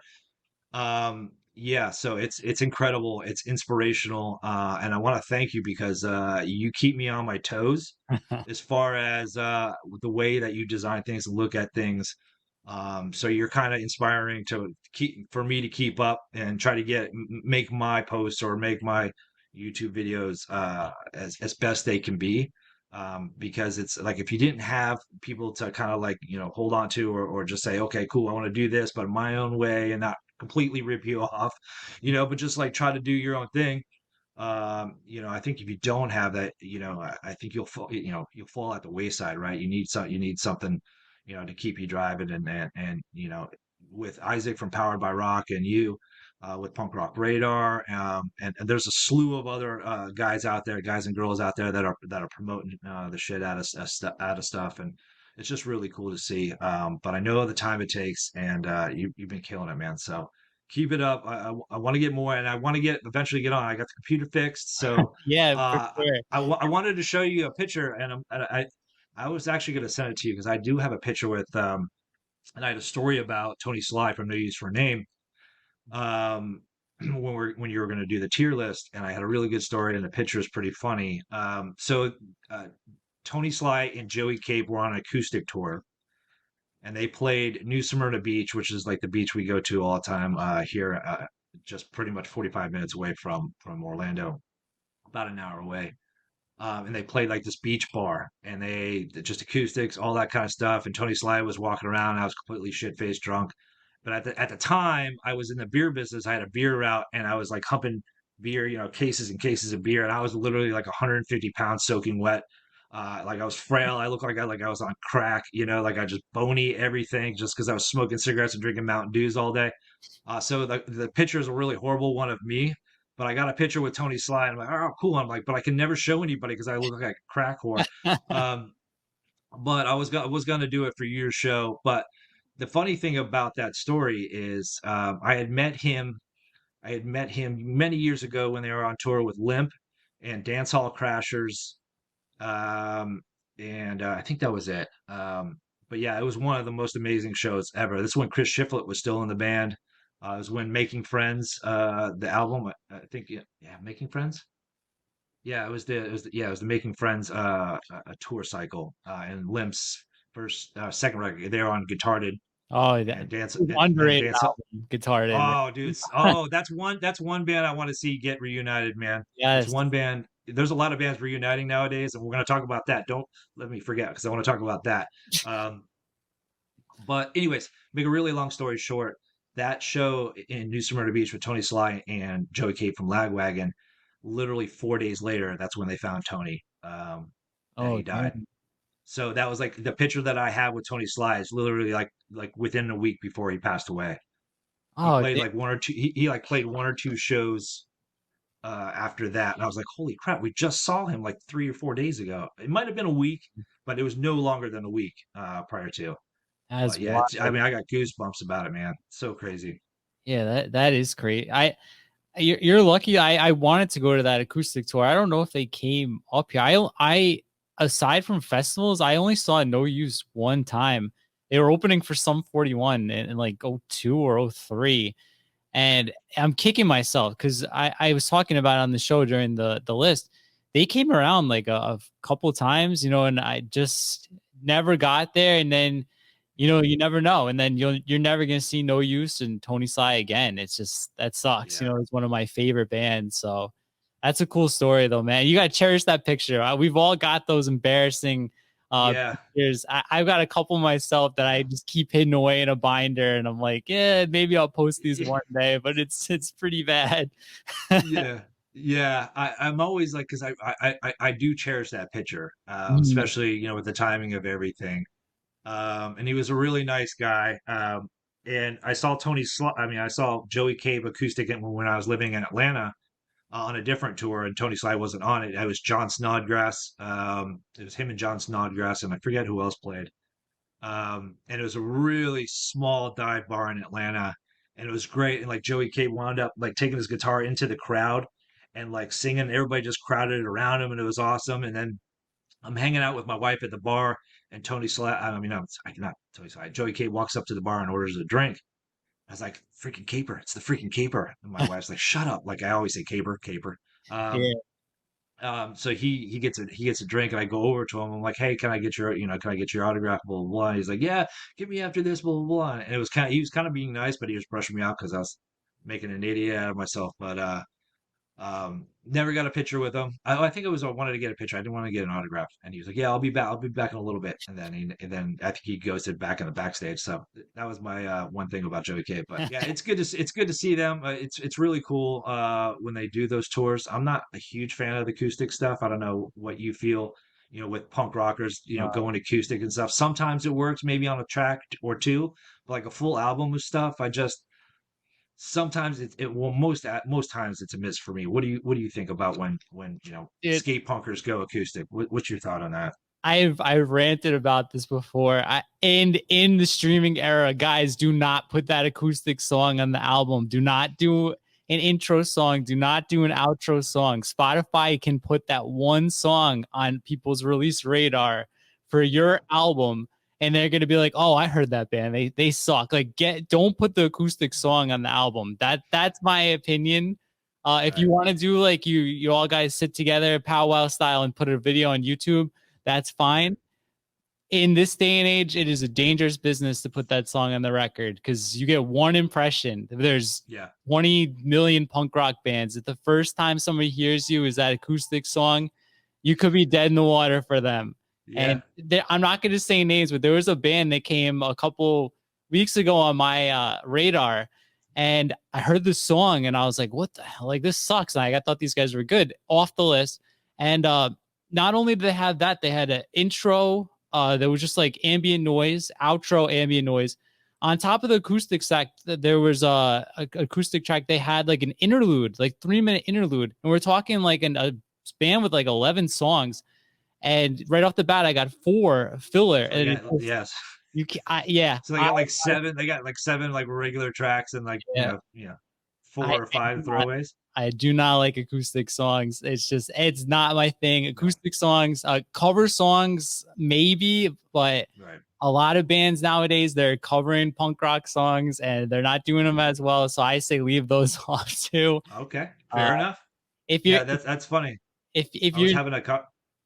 Yeah, so it's incredible, it's inspirational, and I want to thank you because you keep me on my toes as far as the way that you design things and look at things. So you're kind of inspiring to for me to keep up and try to make my posts or make my YouTube videos as best they can be. Because it's like if you didn't have people to kind of like hold on to, or just say, okay, cool, I want to do this but my own way and not completely rip you off, but just like try to do your own thing. I think if you don't have that, I think you'll fall at the wayside, right? You need something, to keep you driving, and with Isaac from Powered by Rock and you with Punkrock Radar, and there's a slew of other guys out there, guys and girls out there that are promoting the shit out of stuff, and it's just really cool to see. But I know the time it takes, and you've been killing it, man. So keep it up. I want to get more, and I want to eventually get on. I got the computer fixed, so Yeah, for sure. I wanted to show you a picture, and I was actually going to send it to you because I do have a picture with and I had a story about Tony Sly from No Use for a Name um, when you were going to do the tier list, and I had a really good story, and the picture is pretty funny. Uh, Tony Sly and Joey Cape were on an acoustic tour, and they played New Smyrna Beach, which is like the beach we go to all the time here, just pretty much 45 minutes away from Orlando, about an hour away. And they played like this beach bar, and they just acoustics, all that kind of stuff. And Tony Sly was walking around. And I was completely shit faced drunk, but at the time I was in the beer business. I had a beer route, and I was like humping beer, cases and cases of beer, and I was literally like 150 pounds soaking wet. Like I was frail. I looked like I was on crack. Like I just bony everything just because I was smoking cigarettes and drinking Mountain Dews all day. So the picture is a really horrible one of me, but I got a picture with Tony Sly, and I'm like, oh, cool. I'm like, but I can never show anybody because I look like a crack whore. Um, but I was gonna do it for your show. But the funny thing about that story is, I had met him many years ago when they were on tour with Limp and Dance Hall Crashers, um, and I think that was it. But yeah, it was one of the most amazing shows ever. This is when Chris Shiflett was still in the band. It was when Making Friends, the album, I think, yeah, Making Friends. Yeah, it was the Making Friends a tour cycle, and Limp's second record. They're on Guitarded Oh, and that Dance and underrated Dance. album, Guitar in. Oh, dude. Oh, that's one band I want to see get reunited, man. That's Yes. one band. There's a lot of bands reuniting nowadays, and we're going to talk about that. Don't let me forget because I want to talk about that. Um, but anyways, make a really long story short, that show in New Smyrna Beach with Tony Sly and Joey Cape from Lagwagon, literally 4 days later, that's when they found Tony, and Oh, he died. dang. So that was like the picture that I have with Tony Sly is literally like within a week before he passed away. He Oh, played like one or two. He like played one or two shows after that, and I was like, "Holy crap! We just saw him like 3 or 4 days ago. It might have been a week, but it was no longer than a week prior to." that's But yeah, I wild. mean, I got goosebumps about it, man. So crazy. Yeah, that is great. You're lucky. I wanted to go to that acoustic tour. I don't know if they came up here. I aside from festivals, I only saw No Use one time. They were opening for Sum 41 in like '02 or '03. And I'm kicking myself because I was talking about it on the show during the list. They came around like a couple times, and I just never got there. And then, you never know. And then you're never gonna see No Use and Tony Sly again. It's just that sucks. Yeah, It's one of my favorite bands. So that's a cool story though, man. You gotta cherish that picture. We've all got those embarrassing yeah, pictures. I've got a couple myself that I just keep hidden away in a binder, and I'm like, yeah, maybe I'll post these one day, but it's pretty bad. yeah, yeah. I'm always like, because I do cherish that picture, Mm. especially with the timing of everything. And he was a really nice guy. And I saw I saw Joey Cave acoustic when I was living in Atlanta on a different tour, and Tony Sly wasn't on it. It was John Snodgrass. It was him and John Snodgrass, and I forget who else played. And it was a really small dive bar in Atlanta, and it was great. And like Joey Cave wound up like taking his guitar into the crowd and like singing. Everybody just crowded around him, and it was awesome. And then I'm hanging out with my wife at the bar, and Tony Sly, I mean, no, I cannot Tony Sly. Joey K walks up to the bar and orders a drink. I was like, freaking caper. It's the freaking caper. And my wife's like, shut up. Like I always say, caper, caper. Um, Yeah, so he gets a drink, and I go over to him. I'm like, hey, can I get your autograph? Blah blah blah. And he's like, yeah, get me after this. Blah blah blah. And it was he was kind of being nice, but he was brushing me out because I was making an idiot out of myself. But never got a picture with him. I think I wanted to get a picture. I didn't want to get an autograph. And he was like, "Yeah, I'll be back. I'll be back in a little bit." And then I think he ghosted back in the backstage. So that was my one thing about Joey K. But yeah, it's good to see them. It's really cool when they do those tours. I'm not a huge fan of the acoustic stuff. I don't know what you feel. with punk rockers, going acoustic and stuff. Sometimes it works, maybe on a track or two, but like a full album of stuff, I just sometimes most times it's a miss for me. What do you think about when It, skate punkers go acoustic? What's your thought on that? I've ranted about this before. And in the streaming era, guys, do not put that acoustic song on the album. Do not do an intro song. Do not do an outro song. Spotify can put that one song on people's release radar for your album, and they're gonna be like, "Oh, I heard that band. They suck." Like, don't put the acoustic song on the album. That's my opinion. If you want to do like you all guys sit together powwow style and put a video on YouTube, that's fine. In this day and age, it is a dangerous business to put that song on the record because you get one impression. There's Yeah. 20 million punk rock bands. If the first time somebody hears you is that acoustic song, you could be dead in the water for them. Yeah. And I'm not going to say names, but there was a band that came a couple weeks ago on my radar, and I heard this song and I was like, what the hell? Like, this sucks. And I thought these guys were good, off the list. And not only did they have that, they had an intro that was just like ambient noise, outro ambient noise. On top of the acoustic track, there was a acoustic track. They had like an interlude, like 3-minute interlude, and we're talking like a band with like 11 songs. And right off the bat, I got 4 filler. So And yes. you can, yeah. So they got like 7. They got like 7 like regular tracks and like Yeah. 4 or 5 throwaways. I do not like acoustic songs. It's not my thing. Acoustic songs, cover songs, maybe, but Right. a lot of bands nowadays, they're covering punk rock songs and they're not doing them as well. So I say leave those off too. Okay, fair enough. If you, that's funny. if I was you're, having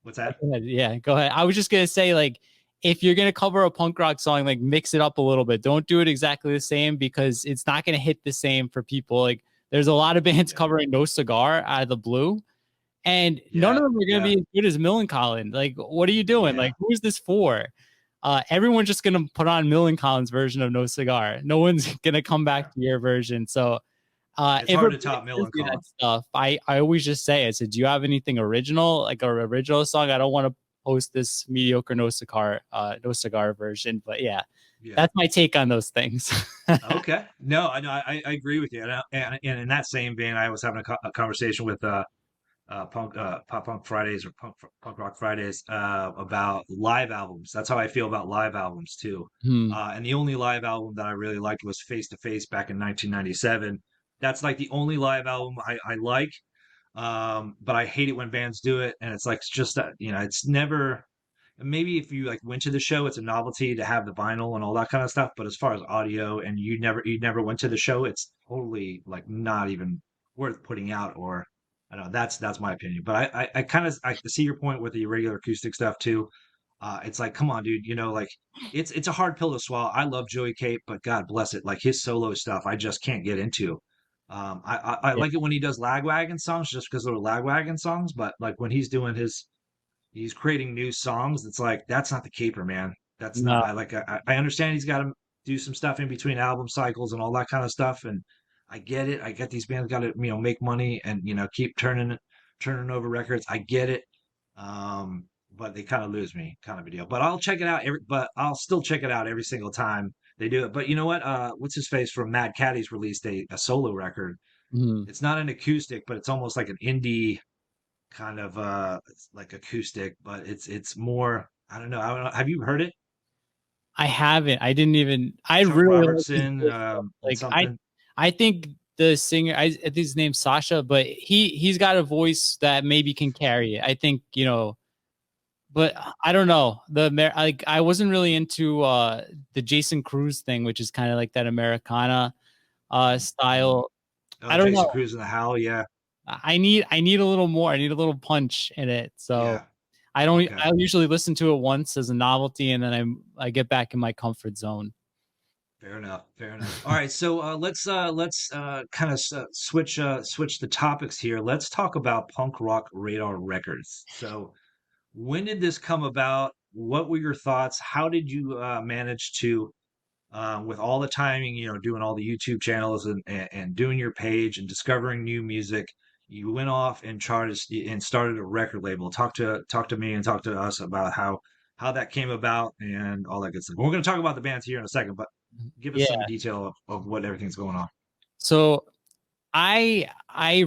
what's that? yeah, go ahead. I was just gonna say, like, if you're gonna cover a punk rock song, like, mix it up a little bit. Don't do it exactly the same because it's not gonna hit the same for people. Like, there's a lot of bands covering No Cigar out of the blue, and none of them are gonna be as good as Millencolin. Like, what are you doing? Yeah. Like, who is this for? Everyone's just gonna put on Millencolin's version of No Cigar. No one's gonna come back to your version. So It's hard to top Millencolin. that stuff. I always just say, I said, do you have anything original, like an original song? I don't want to post this mediocre no cigar version, but yeah, that's my take on those things. Okay, no, I agree with you, and in that same vein, I was having a conversation with Pop Punk Fridays or Punk Rock Fridays about live albums. That's how I feel about live albums too. And the only live album that I really liked was Face to Face back in 1997. That's like the only live album I like. But I hate it when bands do it, and it's like, it's just that, it's never. Maybe if you like went to the show, it's a novelty to have the vinyl and all that kind of stuff. But as far as audio, and you never went to the show, it's totally like not even worth putting out. Or I don't know. That's my opinion. But I kind of I see your point with the irregular acoustic stuff too. It's like, come on, dude. Like it's a hard pill to swallow. I love Joey Cape, but God bless it, like his solo stuff, I just can't get into. I like it when he does Lagwagon songs just because they're Lagwagon songs, but like when he's creating new songs, it's like, that's not the caper, man. That's No. not. I understand he's got to do some stuff in between album cycles and all that kind of stuff, and I get it. I get these bands got to make money and keep turning over records. I get it. But they kind of lose me, kind of a deal. But I'll still check it out every single time they do it. But you know what? What's his face from Mad Caddies released a solo record. It's not an acoustic, but it's almost like an indie kind of like acoustic, but it's more. I don't know. Have you heard it? I haven't. I didn't even. I Chuck really Robertson, like something. I think the singer, I think his name's Sasha, but he's got a voice that maybe can carry it. I think, but I don't know. I wasn't really into the Jason Cruz thing, which is kind of like that Americana style. I don't Jason know. Cruz and the Howl, yeah. I need a little more. I need a little punch in it. So Yeah. I don't. Okay. I usually listen to it once as a novelty, and then I get back in my comfort zone. Fair enough. Fair enough. All right, so let's kind of switch the topics here. Let's talk about Punk Rock Radar Records. So, when did this come about? What were your thoughts? How did you manage to, with all the timing, doing all the YouTube channels and doing your page and discovering new music, you went off and charted and started a record label. Talk to me and talk to us about how that came about and all that good stuff. We're going to talk about the bands here in a second, but give us Yeah. some detail of what everything's going on. So I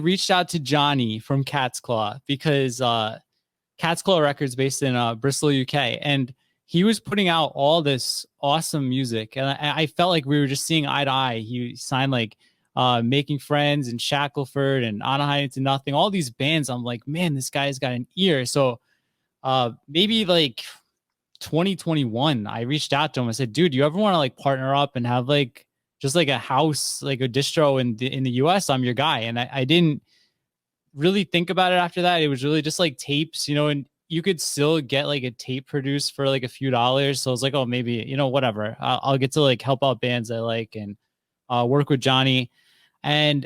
reached out to Johnny from Cat's Claw because Cat's Claw Records based in Bristol, UK, and he was putting out all this awesome music, and I felt like we were just seeing eye to eye. He signed like Making Friends and Shackleford and On a High to Nothing, all these bands. I'm like, man, this guy's got an ear. So maybe like 2021, I reached out to him. I said, dude, you ever want to like partner up and have like just like a house, like a distro in the US? I'm your guy. And I didn't really think about it after that. It was really just like tapes, and you could still get like a tape produced for like a few dollars. So I was like, oh, maybe, whatever. I'll get to like help out bands I like and work with Johnny. And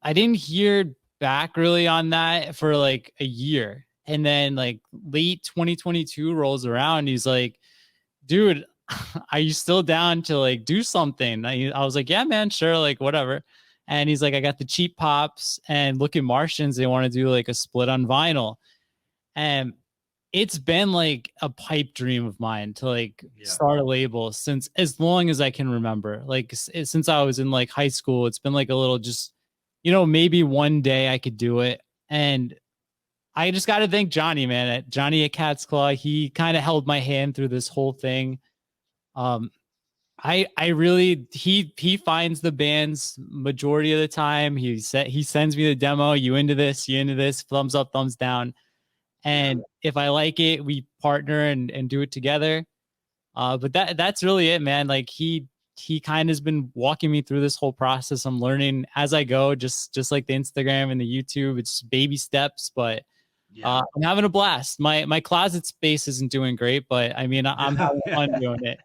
I didn't hear back really on that for like a year. And then like late 2022 rolls around. He's like, dude, are you still down to like do something? I was like, yeah, man, sure. Like whatever. And he's like, I got the Cheap Pops and Look at Martians. They want to do like a split on vinyl. And it's been like a pipe dream of mine to like start a label since as long as I can remember. Like since I was in like high school, it's been like a little just, maybe one day I could do it. And I just got to thank Johnny, man. Johnny at Cat's Claw. He kind of held my hand through this whole thing. I really he finds the bands majority of the time. He sends me the demo. You into this? Thumbs up, thumbs down. And if I like it, we partner and do it together. But that's really it, man. Like he kind of has been walking me through this whole process. I'm learning as I go, just like the Instagram and the YouTube. It's baby steps, but I'm having a blast. My closet space isn't doing great, but I mean, I'm having fun doing it.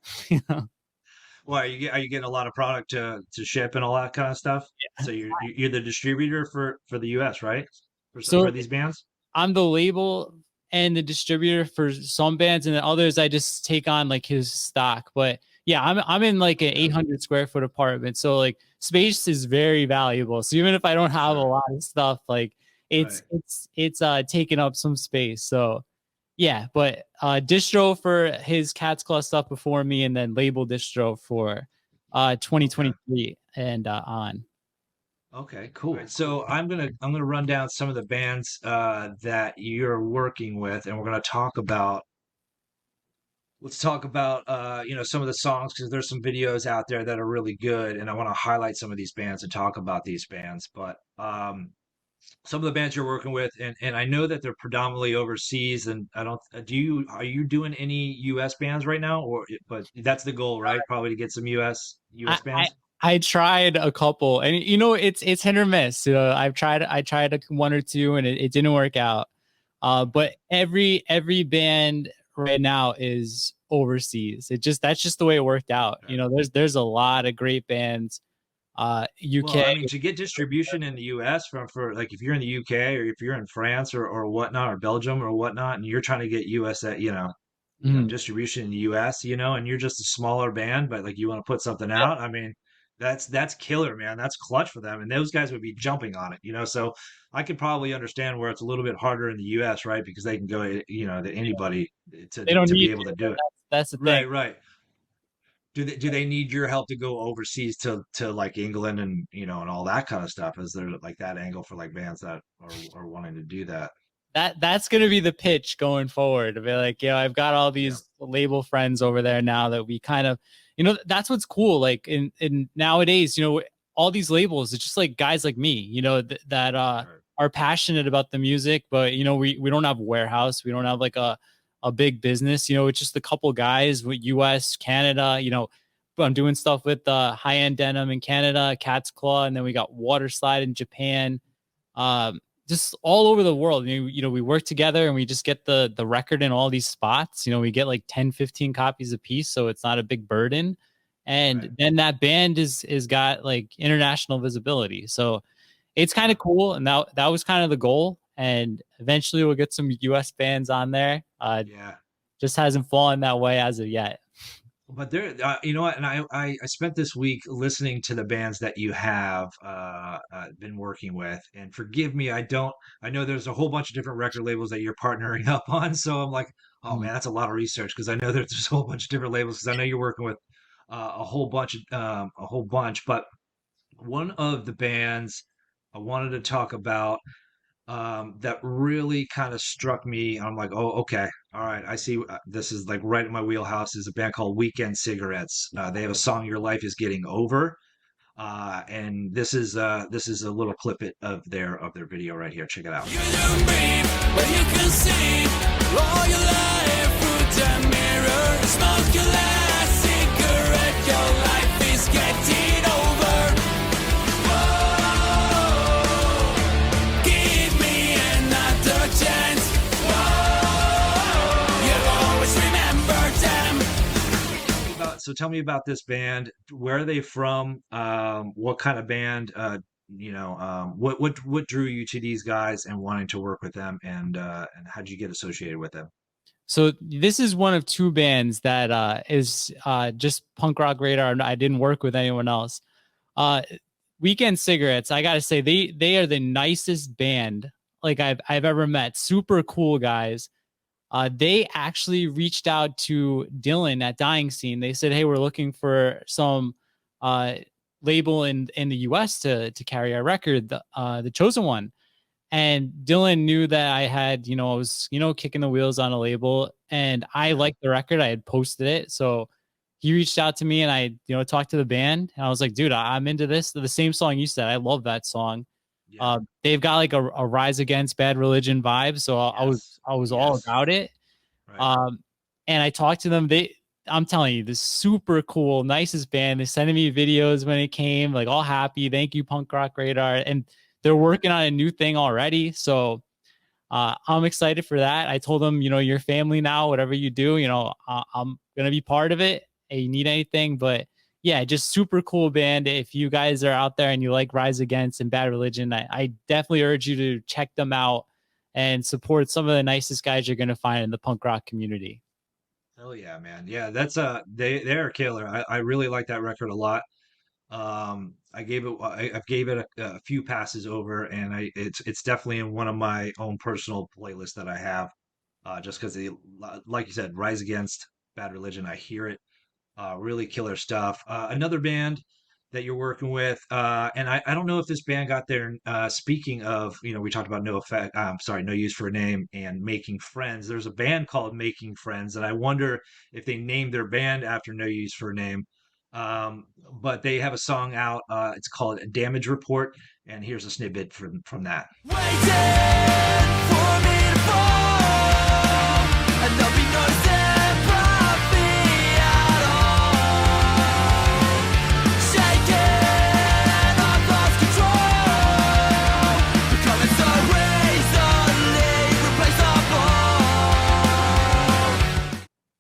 Well, are you getting a lot of product to ship and all that kind of stuff? So you're the distributor for the US, right? For these bands? I'm the label and the distributor for some bands, and then others I just take on like his stock. But yeah, I'm in like an 800 square foot apartment, so like space is very valuable. So even if I don't have a lot of stuff, like it's taking up some space. So yeah, but distro for his Cat's Claw stuff before me, and then label distro for 2023 and on. Okay, cool. So I'm gonna run down some of the bands that you're working with, and we're gonna talk about. Let's talk about some of the songs because there's some videos out there that are really good, and I want to highlight some of these bands and talk about these bands. But some of the bands you're working with, and I know that they're predominantly overseas. And I don't. Are you doing any U.S. bands right now, but that's the goal, right? Probably to get some U.S. bands. I tried a couple, and it's hit or miss. I tried one or two, and it didn't work out. But every band right now is overseas. That's just the way it worked out. There's a lot of great bands. UK. Well, I mean, to get distribution in the US for like if you're in the UK or if you're in France or whatnot or Belgium or whatnot, and you're trying to get US distribution in the US, and you're just a smaller band, but like you want to put something out. I mean, that's killer, man. That's clutch for them, and those guys would be jumping on it. So I could probably understand where it's a little bit harder in the US, right? Because they can go, to anybody to be able to do it. That's the thing, right. Do they need your help to go overseas to like England and and all that kind of stuff? Is there like that angle for like bands that are wanting to do that? That's gonna be the pitch going forward. To be like, I've got all these label friends over there now that we kind of, that's what's cool. Like in nowadays, all these labels, it's just like guys like me, that are passionate about the music, but we don't have a warehouse, we don't have like a big business. It's just a couple guys with US, Canada. I'm doing stuff with High End Denim in Canada, Cat's Claw, and then we got Water Slide in Japan. Just all over the world. We work together and we just get the record in all these spots. We get like 10, 15 copies a piece, so it's not a big burden. And then that band is got like international visibility. So it's kind of cool. And that was kind of the goal. And eventually we'll get some US bands on there. Just hasn't fallen that way as of yet. But there, you know what? And I spent this week listening to the bands that you have been working with. And forgive me, I know there's a whole bunch of different record labels that you're partnering up on. So I'm like, oh Mm. man, that's a lot of research because I know there's a whole bunch of different labels because I know you're working with a whole bunch. But one of the bands I wanted to talk about that really kind of struck me. I'm like, oh, okay, all right, I see. This is like right in my wheelhouse. Is a band called Weekend Cigarettes. They have a song, "Your Life Is Getting Over," and this is a little clip of their video right here. Check it out. You don't breathe, but you can see all your life through the mirror. Smoke your last cigarette, your life is getting over. Whoa, give me another chance. Whoa, you'll always remember them. So tell me about this band. Where are they from? What kind of band? What drew you to these guys and wanting to work with them, and how did you get associated with them? So this is one of two bands that is just Punkrock Radar. I didn't work with anyone else. Weekend Cigarettes, I gotta say, they are the nicest band like I've ever met. Super cool guys. They actually reached out to Dylan at Dying Scene. They said, "Hey, we're looking for some label in the U.S. to carry our record, the Chosen One." And Dylan knew that I had, I was, kicking the wheels on a label, and I Yeah, liked the record. I had posted it, so he reached out to me, and I, talked to the band, and I was like, "Dude, I'm into this." The same song you said, I love that song. yeah, They've got like a Rise Against Bad Religion vibe, so yes, I was all yes, about it. right. Um, and I talked to them. I'm telling you, this super cool, nicest band. They sending me videos when it came, like all happy. Thank you, Punkrock Radar, and they're working on a new thing already. So I'm excited for that. I told them, your family now, whatever you do, I'm gonna be part of it. Hey, you need anything, but yeah, just super cool band. If you guys are out there and you like Rise Against and Bad Religion, I definitely urge you to check them out and support some of the nicest guys you're gonna find in the punk rock community. Hell yeah, man. Yeah, that's they're a killer. I really like that record a lot. I gave it a few passes over, and it's definitely in one of my own personal playlists that I have. Just because like you said, Rise Against Bad Religion, I hear it. Really killer stuff. Another band that you're working with, and I don't know if this band got there. Speaking of, we talked about No Effect, sorry, No Use for a Name and Making Friends. There's a band called Making Friends, and I wonder if they named their band after No Use for a Name. But they have a song out. It's called Damage Report, and here's a snippet from that. Waiting for me to fall, and there'll be no sympathy at all. Shaking, I've lost control, becoming so easily replaceable.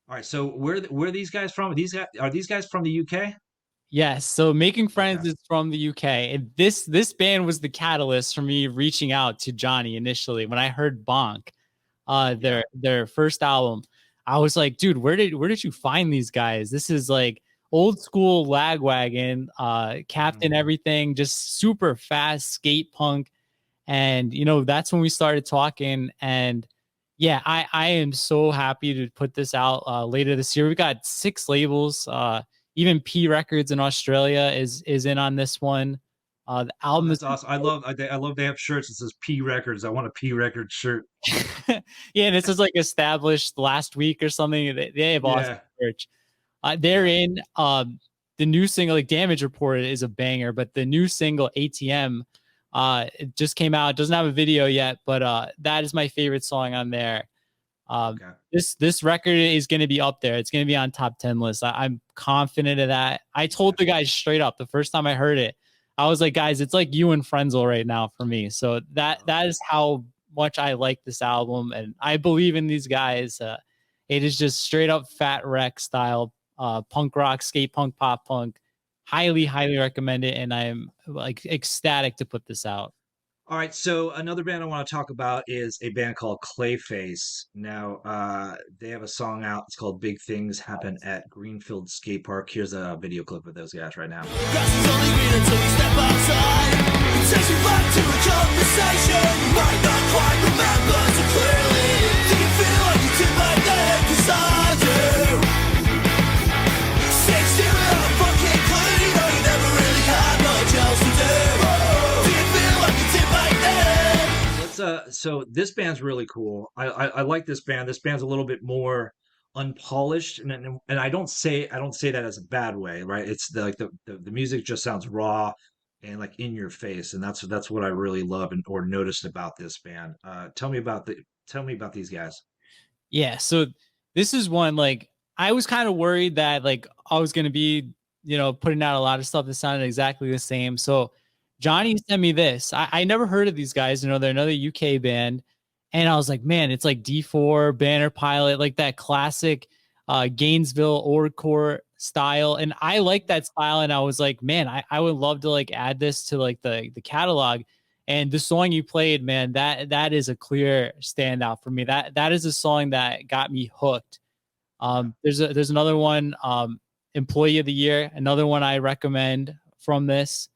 All right, so where are these guys from? Are these guys from the UK? Yes. So Making Okay. Friends is from the UK. And this band was the catalyst for me reaching out to Johnny initially when I heard Bonk, Yeah. their first album. I was like, dude, where did you find these guys? This is like old school Lagwagon, Captain Mhm. Everything, just super fast skate punk. And that's when we started talking. And yeah, I am so happy to put this out later this year. We got 6 labels. Even P Records in Australia is in on this one. The Oh, album is that's awesome. I love they have shirts that says P Records. I want a P Records shirt. yeah, and this is like established last week or something. They have awesome Yeah. merch. They're Yeah. in the new single, like Damage Report is a banger, but the new single ATM it just came out. It doesn't have a video yet, but that is my favorite song on there. Okay. This record is going to be up there. It's going to be on top 10 list. I'm confident of that. I told the Gotcha. guys straight up the first time I heard it. I was like, guys, it's like you and Frenzel right now for me. So that is how much I like this album, and I believe in these guys. It is just straight up Fat Wreck style, punk rock, skate punk, pop punk. Highly, highly recommend it, and I'm like ecstatic to put this out. All right, so another band I want to talk about is a band called Clayface. Now, they have a song out. It's called "Big Things Happen at Greenfield Skate Park." Here's a video clip of those guys right now. Grass is only green until we step outside. It takes me back to a conversation you might not quite remember so clearly. Do you feel like you did back then? 'Cause I do. 16 without a fucking clue. You know you never really had much else to do. Do you feel like you did back then? So this band's really cool. I like this band. This band's a little bit more unpolished, and I don't say that as a bad way, right? It's the music just sounds raw and like in your face, and that's what I really love and or noticed about this band. Tell me about these guys. Yeah, so this is one like I was kind of worried that like I was gonna be, putting out a lot of stuff that sounded exactly the same. So Johnny sent me this. I never heard of these guys. They're another UK band, and I was like, man, it's like D4, Banner Pilot, like that classic Gainesville Orcore style. And I like that style. And I was like, man, I would love to like add this to like the catalog. And the song you played, man, that is a clear standout for me. That is a song that got me hooked. There's another one, Employee of the Year, another one I recommend from this.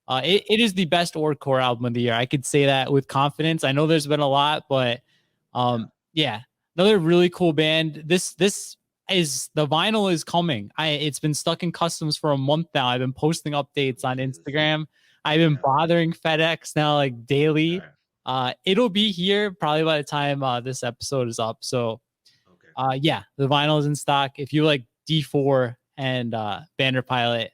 It is the best Orcore album of the year. I could say that with confidence. I know there's been a lot, but yeah, another really cool band. This is the vinyl is coming. It's been stuck in customs for a month now. I've been posting updates on Instagram. I've been bothering FedEx now like daily. It'll be here probably by the time this episode is up. So yeah, the vinyl is in stock. If you like D4 and Banner Pilot,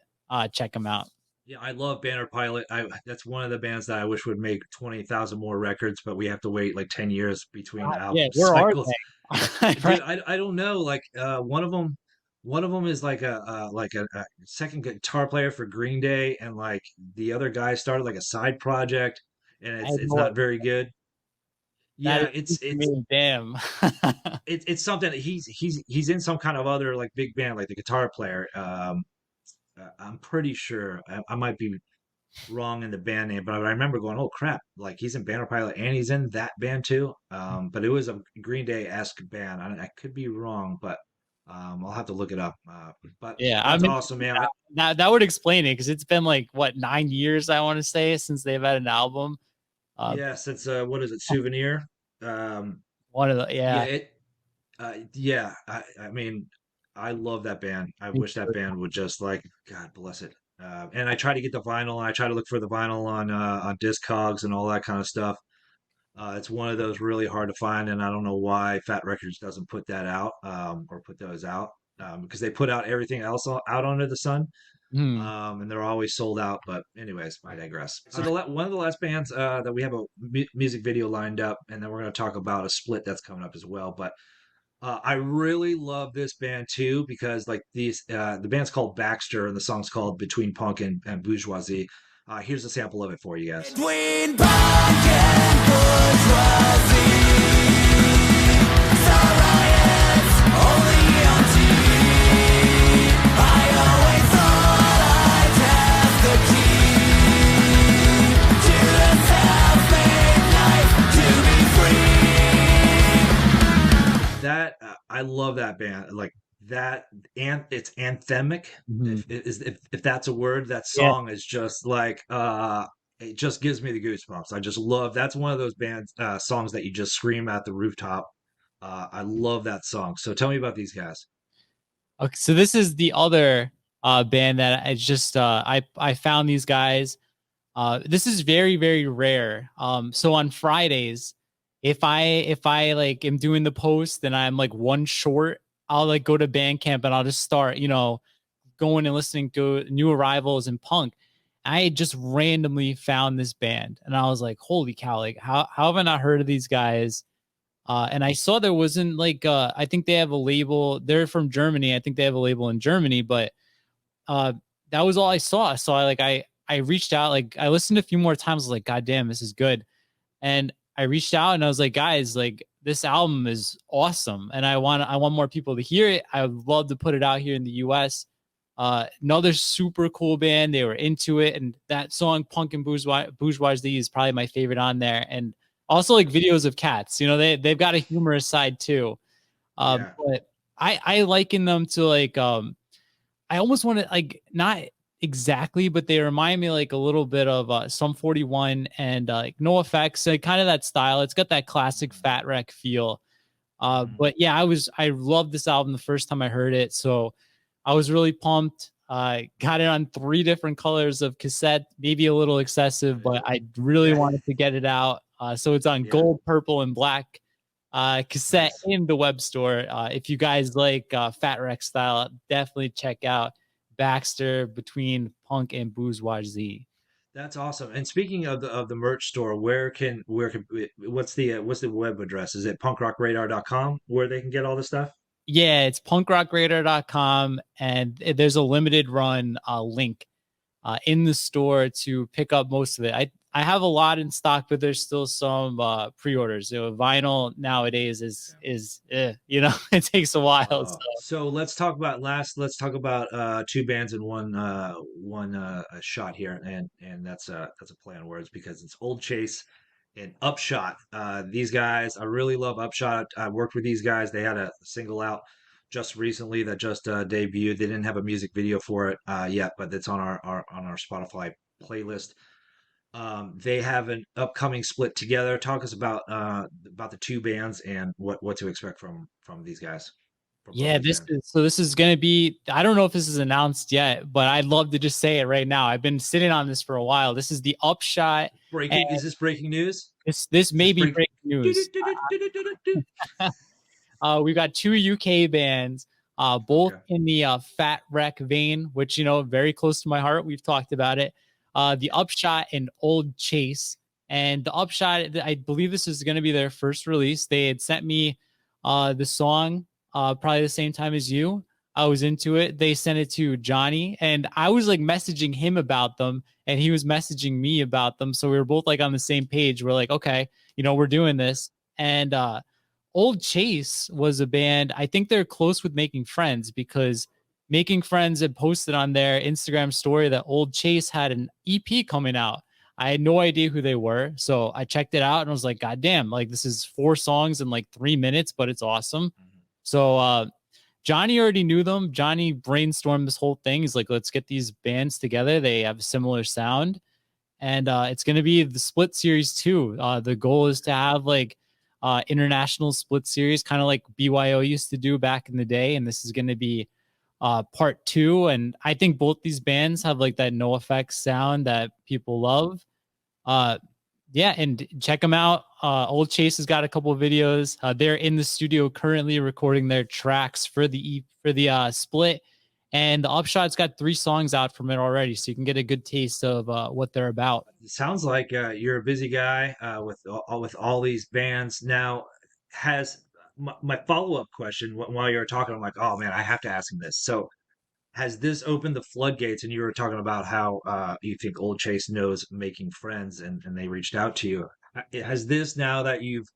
check them out. Yeah, I love Banner Pilot. That's one of the bands that I wish would make 20,000 more records, but we have to wait like 10 years between album Yeah, where are cycles. they? Dude, I don't know. Like one of them is like a second guitar player for Green Day, and like the other guy started like a side project, and I have it's no not idea. very good. That Yeah, is to me, damn. it's something that he's in some kind of other like big band, like the guitar player. I'm pretty sure I might be wrong in the band name, but I remember going, "Oh crap!" Like he's in Banner Pilot and he's in that band too. But it was a Green Day-esque band. I could be wrong, but I'll have to look it up. But Yeah, that's awesome, man. that would explain it because it's been like what 9 years I want to say since they've had an album. Yes, it's what is it, Souvenir? One of the Yeah, yeah. yeah. I mean, I love that band. I wish that band would just like, God bless it. And I try to get the vinyl, and I try to look for the vinyl on Discogs and all that kind of stuff. It's one of those really hard to find, and I don't know why Fat Records doesn't put that out or put those out because they put out everything else out under the sun, Hmm. and they're always sold out. But anyways, I digress. So one of the last bands that we have a music video lined up, and then we're going to talk about a split that's coming up as well. But I really love this band too because like the band's called Baxter and the song's called Between Punk and Bourgeoisie. Here's a sample of it for you guys. Between punk and bourgeoisie, the riots only on TV. I always thought I'd have the key to the self-made life to be free. That I love that band. Like that, and it's anthemic. If that's a word, that song is just like it just gives me the goosebumps. I just love that's one of those bands songs that you just scream at the rooftop. I love that song. So tell me about these guys. Okay, so this is the other band that I just I found these guys. This is very very rare. So on Fridays, if I like am doing the post and I'm like one short, I'll like go to Bandcamp and I'll just start going and listening to new arrivals and punk. I just randomly found this band and I was like, holy cow, like how have I not heard of these guys? And I saw there wasn't like I think they have a label. They're from Germany. I think they have a label in Germany, but that was all I saw. So I reached out, like I listened a few more times, I was like, God damn, this is good. And I reached out and I was like, guys, like this album is awesome. And I want more people to hear it. I would love to put it out here in the US. Another super cool band. They were into it, and that song "Punk and Bourgeoisie" is probably my favorite on there. And also like videos of cats. You know, they've got a humorous side too. Yeah. But I liken them to like I almost want to like not exactly, but they remind me like a little bit of Sum 41 and like No Effects, like kind of that style. It's got that classic Fat Wreck feel. But yeah, I loved this album the first time I heard it, so I was really pumped. I got it on 3 different colors of cassette, maybe a little excessive, but I really wanted to get it out. So it's on gold, purple, and black cassette in the web store. If you guys like Fat Wreck style, definitely check out Baxter between Punk and Bourgeoisie. That's awesome. And speaking of the merch store, what's the web address? Is it punkrockradar.com where they can get all this stuff? Yeah, it's punkrockradar.com, and there's a limited run link in the store to pick up most of it. I have a lot in stock, but there's still some pre-orders. You know, vinyl nowadays is you know, it takes a while. So let's talk about two bands in one shot here, and that's a play on words because it's Old Chase and Upshot. These guys, I really love Upshot. I worked with these guys. They had a single out just recently that just debuted. They didn't have a music video for it yet, but it's on our Spotify playlist. They have an upcoming split together. Talk us about the two bands and what to expect from these guys. Yeah, this is gonna be. I don't know if this is announced yet, but I'd love to just say it right now. I've been sitting on this for a while. This is the Upshot. Is this breaking news? This may be breaking news. We've got 2 UK bands, both in the Fat Wreck vein, which, you know, very close to my heart. We've talked about it. The Upshot and Old Chase. And the Upshot, I believe this is going to be their first release. They had sent me the song probably the same time as you. I was into it. They sent it to Johnny, and I was like messaging him about them, and he was messaging me about them. So we were both like on the same page. We're like, okay, you know, we're doing this. And Old Chase was a band. I think they're close with Making Friends because Making Friends had posted on their Instagram story that Old Chase had an EP coming out. I had no idea who they were. So I checked it out and I was like, God damn, like this is 4 songs in like 3 minutes, but it's awesome. So Johnny already knew them. Johnny brainstormed this whole thing. He's like, let's get these bands together. They have a similar sound. And it's going to be the split series too. The goal is to have like international split series, kind of like BYO used to do back in the day. And this is going to be part 2. And I think both these bands have like that No Effects sound that people love. Yeah, and check them out. Old Chase has got a couple of videos. They're in the studio currently recording their tracks for the split. And the Upshot's got 3 songs out from it already, so you can get a good taste of what they're about. It sounds like you're a busy guy with all these bands. Now, has my follow-up question while you were talking, I'm like, oh man, I have to ask him this. So, has this opened the floodgates? And you were talking about how you think Old Chase knows Making Friends, and they reached out to you. Has this, now that you've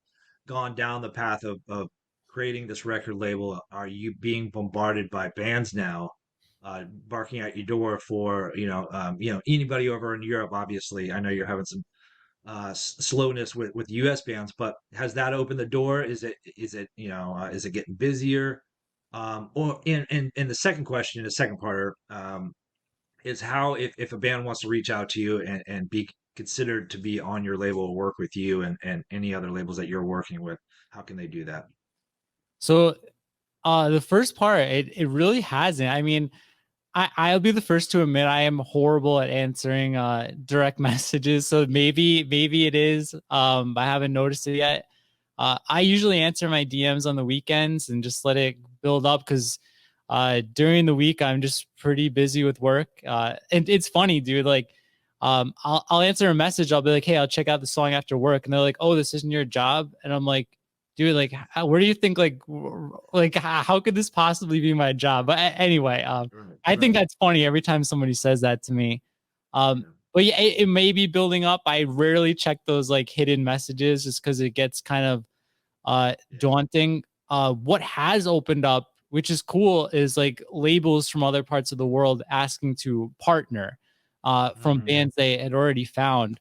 gone down the path of creating this record label, are you being bombarded by bands now? Barking at your door for anybody over in Europe. Obviously, I know you're having some slowness with U.S. bands, but has that opened the door? Is it is it getting busier? Or in the second question, the second part is how if a band wants to reach out to you and be considered to be on your label or work with you and any other labels that you're working with, how can they do that? So the first part, it really hasn't. I mean, I'll be the first to admit I am horrible at answering direct messages. So maybe it is. I haven't noticed it yet. I usually answer my DMs on the weekends and just let it build up because during the week I'm just pretty busy with work. And it's funny, dude. Like, I'll answer a message. I'll be like, "Hey, I'll check out the song after work," and they're like, "Oh, this isn't your job," and I'm like, dude, like, where do you think, like, how could this possibly be my job? But anyway, I think that's funny every time somebody says that to me. But yeah, it may be building up. I rarely check those like hidden messages just because it gets kind of daunting. What has opened up which is cool, is like labels from other parts of the world asking to partner from bands they had already found.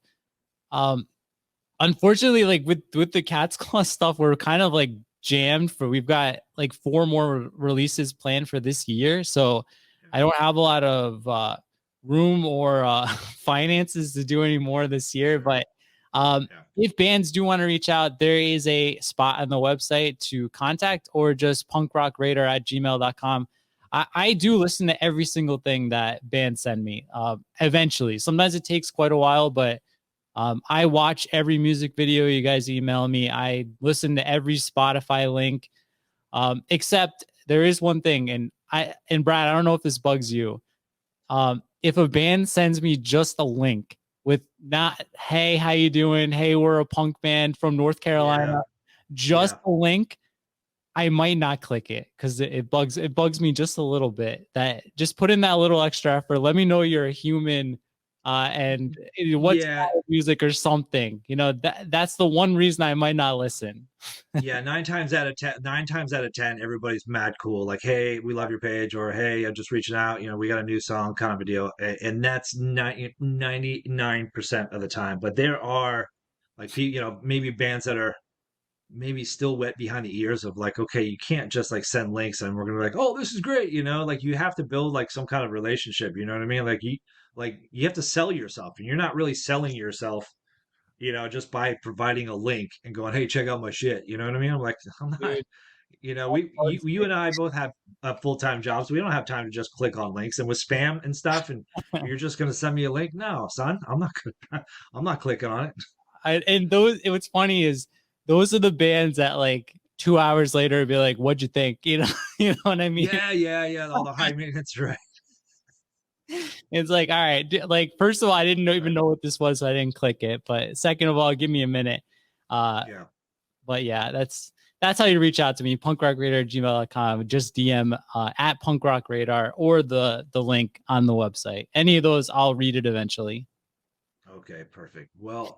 Unfortunately, like with the Cat's Claw stuff, we're kind of like jammed for, we've got like 4 more releases planned for this year. So I don't have a lot of room or finances to do any more this year. But if bands do want to reach out, there is a spot on the website to contact, or just punkrockradarr@gmail.com. I do listen to every single thing that bands send me eventually. Sometimes it takes quite a while, but I watch every music video you guys email me. I listen to every Spotify link, except there is one thing. And Brad, I don't know if this bugs you. If a band sends me just a link with not, hey, how you doing? Hey, we're a punk band from North Carolina. Just a link, I might not click it because it bugs me just a little bit. That just put in that little extra effort. Let me know you're a human and what's music or something. You know, that's the one reason I might not listen. Yeah, 9 times out of 10, everybody's mad cool. Like, hey, we love your page, or hey, I'm just reaching out. You know, we got a new song, kind of a deal. And that's 99% of the time. But there are like, you know, maybe bands that are maybe still wet behind the ears of like, okay, you can't just like send links and we're gonna be like, oh, this is great. You know, like you have to build like some kind of relationship. You know what I mean? Like you have to sell yourself, and you're not really selling yourself, you know, just by providing a link and going, hey, check out my shit. You know what I mean? I'm like, I'm not, Dude, you know, you and I both have full-time jobs. We don't have time to just click on links, and with spam and stuff. And you're just going to send me a link? No, son, I'm not going to, I'm not clicking on it. And what's funny is those are the bands that like 2 hours later be like, what'd you think? You know, you know what I mean? Yeah. All the high maintenance, right? It's like, all right, like first of all, I didn't even know what this was, so I didn't click it. But second of all, give me a minute. But yeah, that's how you reach out to me, punkrockradarr@gmail.com. Just DM at punkrockradarr or the link on the website. Any of those, I'll read it eventually. Okay, perfect. Well,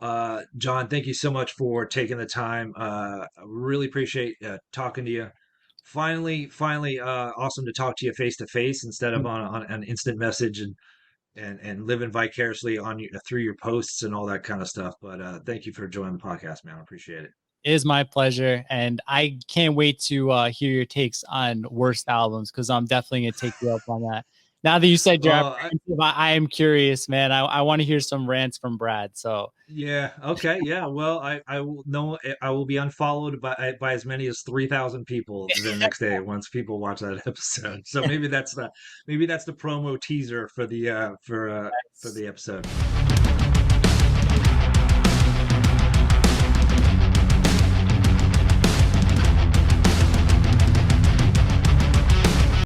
John, thank you so much for taking the time. I really appreciate talking to you. Finally, awesome to talk to you face to face instead of on an instant message and living vicariously on you through your posts and all that kind of stuff. But thank you for joining the podcast, man. I appreciate it. It is my pleasure, and I can't wait to hear your takes on worst albums, because I'm definitely gonna take you up on that. Now that you said you're I am curious, man. I want to hear some rants from Brad. So yeah, okay, yeah. Well, I will know I will be unfollowed by as many as 3,000 people the next day once people watch that episode. So maybe that's the promo teaser for the episode.